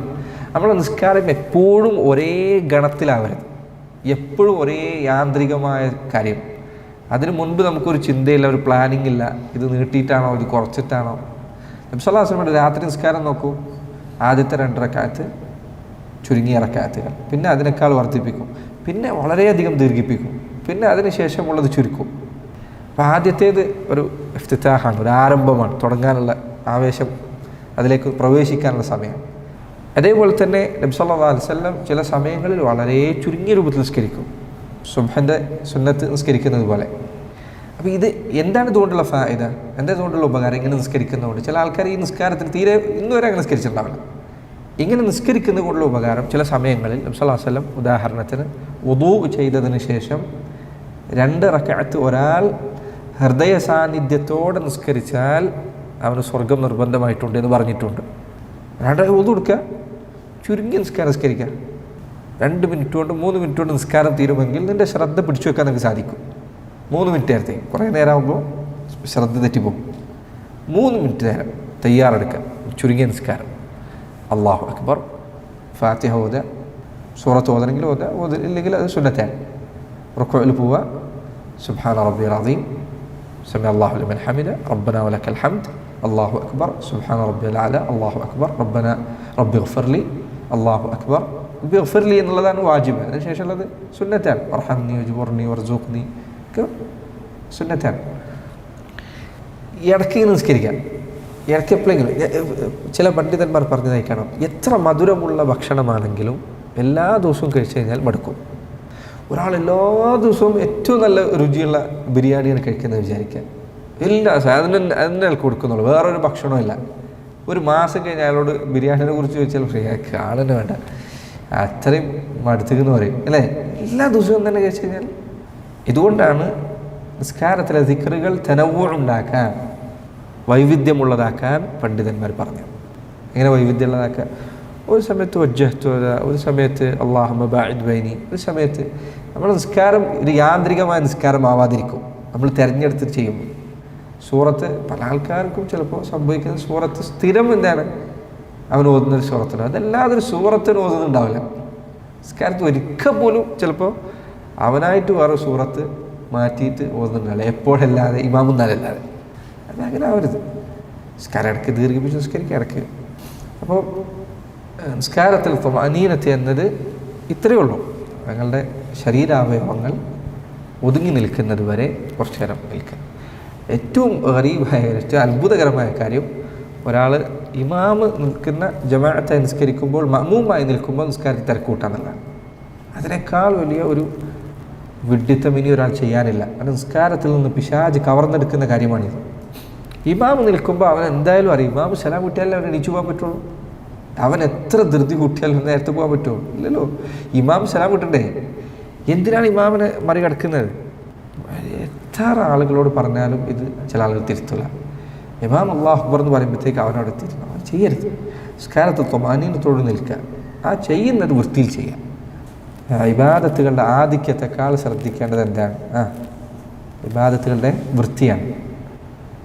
നമ്മുടെ നിസ്കാരം എപ്പോഴും ഒരേ ഗണത്തിലാവരുത്, എപ്പോഴും ഒരേ യാന്ത്രികമായ കാര്യം. അതിന് മുൻപ് നമുക്കൊരു ചിന്തയില്ല, ഒരു പ്ലാനിങ് ഇല്ല, ഇത് നീട്ടിയിട്ടാണോ ഇത് കുറച്ചിട്ടാണോ. നബി സല്ലല്ലാഹു അലൈഹി വസല്ലം രാത്രി നിസ്കാരം നോക്കൂ, ആദ്യത്തെ 2 റക്അത്ത് ചുരുങ്ങിയ റക്അത്തുകൾ, പിന്നെ അതിനേക്കാൾ വർദ്ധിപ്പിക്കും, പിന്നെ വളരെയധികം ദീർഘിപ്പിക്കും, പിന്നെ അതിന് ശേഷമുള്ളത് ചുരുക്കും. അപ്പോൾ ആദ്യത്തേത് ഒരു ഇഫ്തിതാഹാണ്, ഒരു ആരംഭമാണ്, തുടങ്ങാനുള്ള ആവേശം, അതിലേക്ക് പ്രവേശിക്കാനുള്ള സമയം. അതേപോലെ തന്നെ നബി സല്ലല്ലാഹു അലൈഹി വസല്ലം ചില സമയങ്ങളിൽ വളരെ ചുരുങ്ങിയ രൂപത്തിൽ നിസ്കരിക്കും, സുബ്ഹിൻ്റെ സുന്നത്ത് നിസ്കരിക്കുന്നത് പോലെ. അപ്പോൾ ഇത് എന്താണ് ഇതുകൊണ്ടുള്ള ഫായിദ, എന്താ ഇതുകൊണ്ടുള്ള ഉപകാരം? ഇങ്ങനെ നിസ്കരിക്കുന്നതുകൊണ്ട് ചില ആൾക്കാർ ഈ നിസ്കാരത്തിന് തീരെ ഇന്നുവരെ അങ്ങനെ നിസ്കരിച്ചിട്ടുണ്ടാവില്ല. ഇങ്ങനെ നിസ്കരിക്കുന്നത് കൊണ്ടുള്ള ഉപകാരം ചില സമയങ്ങളിൽ നബി സല്ലല്ലാഹു അലൈഹി വസല്ലം ഉദാഹരണത്തിന് വുദൂ ചെയ്തതിന് ശേഷം 2 റക്അത്ത് ഒരാൾ ഹൃദയ സാന്നിധ്യത്തോടെ നിസ്കരിച്ചാൽ അവന് സ്വർഗം നിർബന്ധമായിട്ടുണ്ട് എന്ന് പറഞ്ഞിട്ടുണ്ട്. 2 വുദൂ എടുക്കുക, ചുരുങ്ങി നിസ്കരിക്കുക, 2 മിനിറ്റ് കൊണ്ട് 3 മിനിറ്റ് കൊണ്ട് നിസ്കാരം തീരുമെങ്കിൽ നിൻ്റെ ശ്രദ്ധ പിടിച്ചു വെക്കാൻ നമുക്ക് സാധിക്കും. 3 മിനിറ്റ് നേരത്തെ, കുറേ നേരമാകുമ്പോൾ ശ്രദ്ധ തെറ്റിപ്പോകും. 3 മിനിറ്റ് നേരം തയ്യാറെടുക്കുക, ചുരുങ്ങിയ നിസ്കാരം. അല്ലാഹു അക്ബർ, ഫാത്തിഹ ഓതുക, സൂറത്ത് ഓതണമെങ്കിൽ ഓതുക, ഇല്ലെങ്കിൽ അത് സുന്നത്താണ്. റുക്ഉയിൽ പോവുക, സുബ്ഹാന റബ്ബിയൽ അസീം, സമി അല്ലാഹു ലിമൻ ഹമിദ, റബ്ബനാ വലക്കൽ ഹംദ്, അല്ലാഹു അക്ബർ, സുബ്ഹാന റബ്ബിയൽ അഅല, അല്ലാഹു അക്ബർ, റബ്ബി ഗ്ഫിർലി, അല്ലാഹു അക്ബർ. റബ്ബി ഗ്ഫിർലി എന്നുള്ളതാണ് വാജിബ്, അതിനുശേഷമുള്ളത് സുന്നത്താണ്. വർഹംനി വജ്ബുർനി വർസുഖ്നി ഒക്കെ സുന്നത്താണ്. ഇടയ്ക്ക് നിസ്കരിക്കാം, ഇടയ്ക്ക് എപ്പോഴെങ്കിലും. ചില പണ്ഡിതന്മാർ പറഞ്ഞതായി കാണാം, എത്ര മധുരമുള്ള ഭക്ഷണമാണെങ്കിലും എല്ലാ ദിവസവും കഴിച്ചു കഴിഞ്ഞാൽ മടുക്കും. ഒരാൾ എല്ലാ ദിവസവും ഏറ്റവും നല്ല രുചിയുള്ള ബിരിയാണിയാണ് കഴിക്കുന്നത് വിചാരിക്കുക, എല്ലാ അതിനെ കൊടുക്കുന്നുള്ളൂ, വേറൊരു ഭക്ഷണവും ഇല്ല. ഒരു മാസം കഴിഞ്ഞ് അയാളോട് ബിരിയാണിനെ കുറിച്ച് ചോദിച്ചാൽ ഫ്രീ ആക്കുക ആളെന്നെ വേണ്ട, അത്രയും മടുത്തുക്കെന്ന് പറയും അല്ലേ. എല്ലാ ദിവസവും തന്നെ കഴിച്ചു കഴിഞ്ഞാൽ. ഇതുകൊണ്ടാണ് നിസ്കാരത്തിലെ ദിക്റുകൾ തനവ്വു ഉണ്ടാക്കാൻ, വൈവിധ്യമുള്ളതാക്കാൻ പണ്ഡിതന്മാർ പറഞ്ഞു. എങ്ങനെ വൈവിധ്യമുള്ളതാക്കുക? ഒരു സമയത്ത് വജ്ജഹ്തു, ഒരു സമയത്ത് അല്ലാഹുമ്മ ബാഇദ് ബൈനി, ഒരു സമയത്ത് നമ്മൾ നിസ്കാരം ഒരു യാന്ത്രികമായ നിസ്കാരമാവാതിരിക്കും. നമ്മൾ തിരഞ്ഞെടുത്തിട്ട് ചെയ്യുമ്പോൾ സൂറത്ത്, പല ആൾക്കാർക്കും ചിലപ്പോൾ സംഭവിക്കുന്ന സൂറത്ത് സ്ഥിരം എന്താണ് അവൻ ഓതുന്നൊരു സൂറത്തുണ്ട്, അതല്ലാതൊരു സൂറത്തിന് ഓതുന്നുണ്ടാവില്ല. നിസ്കാരത്ത് ഒരിക്കൽ പോലും ചിലപ്പോൾ അവനായിട്ട് വേറെ സൂറത്ത് മാറ്റിയിട്ട് ഓതുന്നുണ്ടാവില്ല, എപ്പോഴല്ലാതെ ഇമാമുന്നാലല്ലാതെ. അതങ്ങനെ ആവരുത്. നിസ്കാരം ഇടയ്ക്ക് ദീർഘിപ്പിച്ച് നിസ്കരിക്കുക ഇടയ്ക്ക്. അപ്പോൾ നിസ്കാരത്തിൽ തുമഅനീനത്ത് എന്നത് ഇത്രയേ ഉള്ളൂ. ഞങ്ങളുടെ ശരീരാവയവങ്ങൾ ഒതുങ്ങി നിൽക്കുന്നത് വരെ കുറച്ചു നേരം നിൽക്കുക. ഏറ്റവും ഗരീബായ, ഏറ്റവും അത്ഭുതകരമായ കാര്യം, ഒരാൾ ഇമാമ് നിൽക്കുന്ന ജമാഅത്തായി നിസ്കരിക്കുമ്പോൾ മഅ്മൂമായി നിൽക്കുമ്പോൾ നിസ്കാരത്തിൽ തിരക്കൂട്ടാന്നുള്ളതാണ്. അതിനേക്കാൾ വലിയ ഒരു വിഡ്ഢിത്തം ഇനി ഒരാൾ ചെയ്യാനില്ല. അത് നിസ്കാരത്തിൽ നിന്ന് പിശാച് കവർന്നെടുക്കുന്ന കാര്യമാണിത്. ഇമാമ് നിൽക്കുമ്പോൾ അവൻ എന്തായാലും അറിയും, ഇമാമ് സലാം കൂട്ടിയാലേ അവൻ എണീച്ചു പോകാൻ പറ്റുള്ളൂ. അവൻ എത്ര ധൃതി കൂട്ടിയാലും നേരത്തെ പോകാൻ പറ്റുമോ? ഇല്ലല്ലോ. ഇമാം സലാം കിട്ടണ്ടേ? എന്തിനാണ് ഇമാമിനെ മറികടക്കുന്നത്? എത്ര ആളുകളോട് പറഞ്ഞാലും ഇത് ചില ആളുകൾ തിരുത്തില്ല. ഇമാം അല്ലാഹു അക്ബർ എന്ന് പറയുമ്പോഴത്തേക്ക് അവനോട് തിരുത്തണം. അവൻ ചെയ്യരുത്. നിസ്കാരത്തിൽ തുമഅനീനത്തോട് നിൽക്കുക, ആ ചെയ്യുന്നത് വൃത്തിയിൽ ചെയ്യാം. ഇബാദത്തുകളുടെ ആധിക്യത്തെക്കാൾ ശ്രദ്ധിക്കേണ്ടത് എന്താണ്? ഇബാദത്തുകളുടെ വൃത്തിയാണ്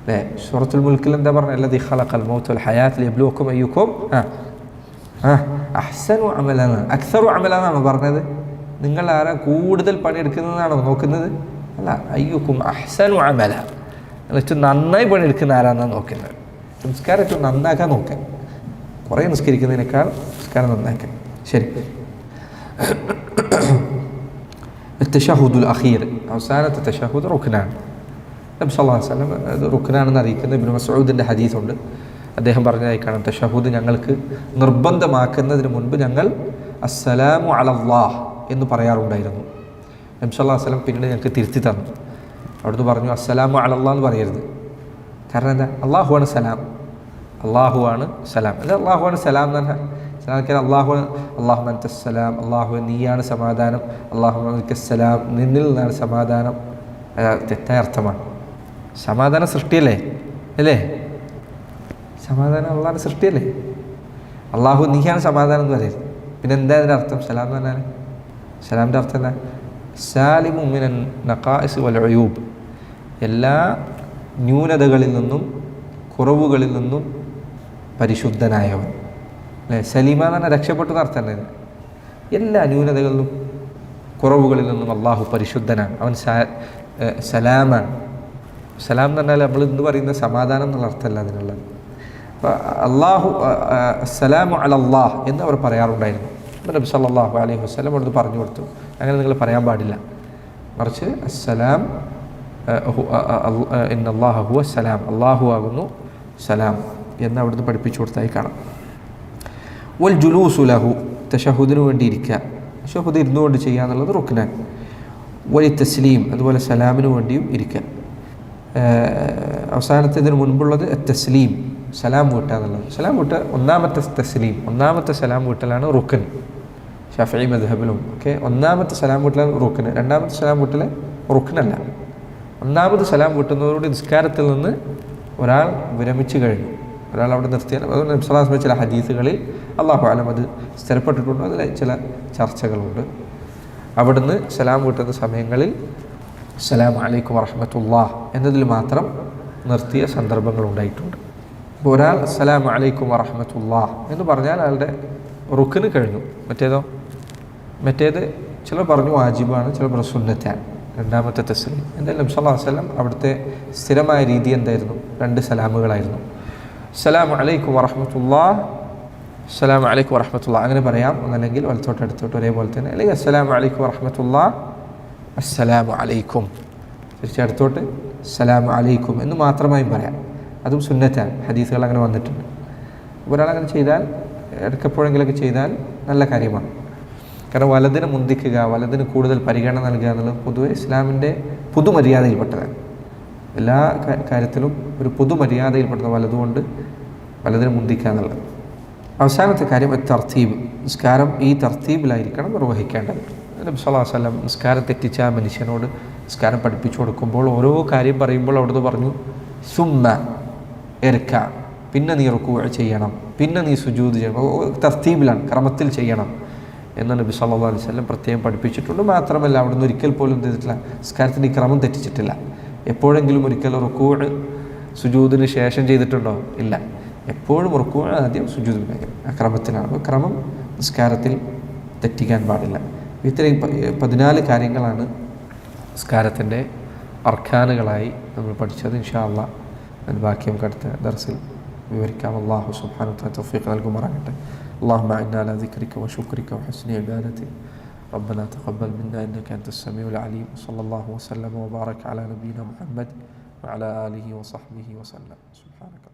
അല്ലേ. സൂറത്തുൽ മുൽക്കിൽ എന്താ പറഞ്ഞത്? അല്ലദീ ഖലഖൽ മൗത വൽ ഹയാത ലിയബ്ലുവക്കും അയ്യുക്കും അഹ്സനു അമലന, അക്സറു അമലനാണോ പറഞ്ഞത്? നിങ്ങൾ ആരാ കൂടുതൽ പണിയെടുക്കുന്നതാണോ നോക്കുന്നത്? അല്ല, അയ്യുക്കും അഹ്സനു അമല, ഏറ്റവും നന്നായി പണിയെടുക്കുന്ന ആരാന്നാണ് നോക്കുന്നത്. നിസ്കാരം ഏറ്റവും നന്നാക്കാൻ നോക്കാൻ, കുറേ നിസ്കരിക്കുന്നതിനേക്കാൾ നിസ്കാരം നന്നാക്കാൻ. ശരി, തശഹുദുൽ അഖീർ, അവസാനത്തെ തശഹുദ് റുക്നാണ്. നബി സല്ലല്ലാഹു അലൈഹി വസല്ലം അത് റുക്നാണെന്ന് അറിയിക്കുന്ന ഇബ്നു മസ്ഊദിൻ്റെ ഹദീസുണ്ട്. അദ്ദേഹം പറഞ്ഞതായി കാണാം, തശഹുദ് ഞങ്ങൾക്ക് നിർബന്ധമാക്കുന്നതിന് മുൻപ് ഞങ്ങൾ അസ്സലാമു അലല്ലാഹ് എന്ന് പറയാറുണ്ടായിരുന്നു. നബി സല്ലല്ലാഹു അലൈഹി വസല്ലം പിന്നീട് ഞങ്ങൾക്ക് തിരുത്തി തന്നു. അവിടുന്ന് പറഞ്ഞു അസ്സലാമു അലല്ലാഹ് എന്ന് പറയരുത്. കാരണം എന്താ? അള്ളാഹുവാണ് സലാം, അള്ളാഹുവാണ് സലാം. അല്ല, അള്ളാഹുവാണ് സലാം എന്ന് പറഞ്ഞാൽ സലാം അല്ലാഹു അൻതസ്സലാം, അല്ലാഹു നീയാണ് സമാധാനം, അല്ലാഹു അൻകസ്സലാം, നിന്നിൽ നിന്നാണ് സമാധാനം. തെറ്റായ അർത്ഥമാണ്. സമാധാനം സൃഷ്ടിയല്ലേ അല്ലേ? സമാധാനം അള്ളാഹിൻ്റെ സൃഷ്ടിയല്ലേ? അല്ലാഹു നീയാണ് സമാധാനം എന്ന് പറയരുത്. പിന്നെ എന്താ അതിൻ്റെ അർത്ഥം? സലാം എന്ന് പറഞ്ഞാൽ സലാമിൻ്റെ അർത്ഥം എന്താ? സാലിമു മിനൻ നഖാഇസ് വൽ ഉയൂബ്, എല്ലാ ന്യൂനതകളിൽ നിന്നും കുറവുകളിൽ നിന്നും പരിശുദ്ധനായവൻ. അല്ലേ? സലീമ എന്ന് പറഞ്ഞാൽ രക്ഷപ്പെട്ടു എന്നർത്ഥം തന്നെ. എല്ലാ ന്യൂനതകളിൽ നിന്നും കുറവുകളിൽ നിന്നും അള്ളാഹു പരിശുദ്ധനാണ്, അവൻ സലാമാണ്. സലാം എന്ന് പറഞ്ഞാൽ നമ്മൾ ഇന്ന് പറയുന്ന സമാധാനം എന്നുള്ള അർത്ഥമല്ല അതിനുള്ളത്. അപ്പോൾ അള്ളാഹു അസ്സലാമു അലല്ലാഹ് എന്ന് അവർ പറയാറുണ്ടായിരുന്നു. നബി സല്ലല്ലാഹു അലൈഹി വസല്ലം അവിടുന്ന് പറഞ്ഞു കൊടുത്തു, അങ്ങനെ നിങ്ങൾ പറയാൻ പാടില്ല, മറിച്ച് അസ്സലാം ഇന്നല്ലാഹ ഹുവ സലാം, അള്ളാഹു ആകുന്നു സലാം എന്ന് അവിടുന്ന് പഠിപ്പിച്ചു കൊടുത്തായി കാണാം. വൽ ജുലൂസു ലഹു, തശഹുദിന് വേണ്ടി ഇരിക്കുക, തശഹുദ് ഇരുന്നു കൊണ്ട് ചെയ്യുക എന്നുള്ളത് റുക്നാൻ. വലി തസ്ലീം, അതുപോലെ സലാമിന് വേണ്ടിയും ഇരിക്കുക. അവസാനത്തേതിന് മുൻപുള്ളത് തസ്ലീം, സലാം വീട്ടുക എന്നുള്ളത്. സലാം വീട്ടുക ഒന്നാമത്തെ തസ്ലീം, ഒന്നാമത്തെ സലാം വീട്ടലാണ് റുക്കൻ. ഷാഫിഈ മദ്ഹബിലും ഒക്കെ ഒന്നാമത്തെ സലാം വീട്ടലാണ് റുക്കന്, രണ്ടാമത്തെ സലാം വീട്ടൽ റുക്കനല്ല. ഒന്നാമത് സലാം വീട്ടുന്നതോടുകൂടി നിസ്കാരത്തിൽ നിന്ന് ഒരാൾ വിരമിച്ചു കഴിഞ്ഞു, ഒരാൾ അവിടെ നിർത്തിയാൽ. അതുകൊണ്ട് നബി സ്വല്ലല്ലാഹു അലൈഹി വസല്ലം ചില ഹദീസുകളിൽ അല്ലാഹു അലം അത് സ്ഥിരപ്പെട്ടിട്ടുണ്ട്, അതിൽ ചില ചർച്ചകളുണ്ട്. അവിടുന്ന് സലാം വീട്ടുന്ന സമയങ്ങളിൽ അസ്സലാമു അലൈക്കും വറഹ്മത്തുള്ളാഹ് എന്നതിൽ മാത്രം നിർത്തിയ സന്ദർഭങ്ങളുണ്ടായിട്ടുണ്ട്. അപ്പോൾ ഒരാൾ അസ്സലാമു അലൈക്കും വറഹ്മത്തുള്ളാഹ് എന്ന് പറഞ്ഞാൽ അയാളുടെ റുക്കിന് കഴിഞ്ഞു. മറ്റേത് ചിലർ പറഞ്ഞു വാജിബാണ്, ചിലർ പറഞ്ഞു സുന്നത്താണ്, രണ്ടാമത്തെ തസ്ലീം. എന്തായാലും നബി സല്ലല്ലാഹു അലൈഹി വസല്ലം അവിടുത്തെ സ്ഥിരമായ രീതി എന്തായിരുന്നു? 2 സലാമുകളായിരുന്നു. അസ്സലാമു അലൈക്കും വറഹ്മത്തുള്ളാഹ്, അസ്സലാമു അലൈക്കും വറഹ്മത്തുള്ളാഹ് അങ്ങനെ പറയാം, ഒന്നല്ലെങ്കിൽ വലത്തോട്ട് അടുത്തോട്ട് ഒരേപോലെ തന്നെ, അല്ലെങ്കിൽ അസ്സലാമു അലൈക്കും വറഹ്മത്തുള്ളാഹ് അസ്സലാമു അലൈക്കും, തിരിച്ച് അടുത്തോട്ട് അസ്സലാമു അലൈക്കും എന്ന് മാത്രമായും പറയാം. അതും സുന്നത്താണ്, ഹദീസുകൾ അങ്ങനെ വന്നിട്ടുണ്ട്. ഒരാളങ്ങനെ ചെയ്താൽ, ഇടയ്ക്കെപ്പോഴെങ്കിലൊക്കെ ചെയ്താൽ നല്ല കാര്യമാണ്. കാരണം വലതിന് മുന്തിക്കുക, വലതിന് കൂടുതൽ പരിഗണന നൽകുക എന്നുള്ളത് പൊതുവെ ഇസ്ലാമിൻ്റെ പുതുമര്യാദയിൽപ്പെട്ടതാണ്. എല്ലാ കാര്യത്തിലും ഒരു പുതുമര്യാദയിൽപ്പെടുന്ന വലതുകൊണ്ട് വലതിന് മുന്തിക്കുക എന്നുള്ളത്. അവസാനത്തെ കാര്യം തർത്തീബ്, നിസ്കാരം ഈ തർത്തീബിലായിരിക്കണം നിർവഹിക്കേണ്ടത്. നബി സല്ലല്ലാഹു അലൈഹി വസല്ലം നിസ്കാരം തെറ്റിച്ച ആ മനുഷ്യനോട് നിസ്കാരം പഠിപ്പിച്ചു കൊടുക്കുമ്പോൾ ഓരോ കാര്യം പറയുമ്പോൾ അവിടുന്ന് പറഞ്ഞു സുമ്മ ഇർക, പിന്നെ നീ റുകൂഅ് ചെയ്യണം, പിന്നെ നീ സുജൂദ് ചെയ്യണം, തർത്തീബിലാണ്, ക്രമത്തിൽ ചെയ്യണം എന്ന് നബി സല്ലല്ലാഹു അലൈഹി വസല്ലം പ്രത്യേകം പഠിപ്പിച്ചിട്ടുണ്ട്. മാത്രമല്ല അവിടുന്ന് ഒരിക്കൽ പോലും എന്ത് ചെയ്തിട്ടില്ല, നിസ്കാരത്തിൻ്റെ ഈ ക്രമം തെറ്റിച്ചിട്ടില്ല. എപ്പോഴെങ്കിലും ഒരിക്കൽ റുകൂഅ് സുജൂദിന് ശേഷം ചെയ്തിട്ടുണ്ടോ? ഇല്ല. എപ്പോഴും റുകൂഅ് ആദ്യം സുജൂദ് ആ ക്രമത്തിലാണ്. അപ്പോൾ ക്രമം നിസ്കാരത്തിൽ തെറ്റിക്കാൻ പാടില്ല. ഇത്രയും 14 കാര്യങ്ങളാണ് നിസ്കാരത്തിൻ്റെ അർക്കാനുകളായി നമ്മൾ പഠിച്ചത്. ഇൻഷാ അല്ലാഹ് അത് ബാക്കി നമുക്ക് അടുത്ത ദർസിൽ വിവരിക്കാം. അല്ലാഹു സുബ്ഹാനഹു വ തആല തൗഫീഖ് നൽകുമാറാകട്ടെ. اللهم أعنا على ذكرك وشكرك وحسن عبادتك. ربنا تقبل منا إنك أنت السميع العليم. صلى الله وسلم وبارك على نبينا محمد وعلى آله وصحبه وسلم. سبحانك.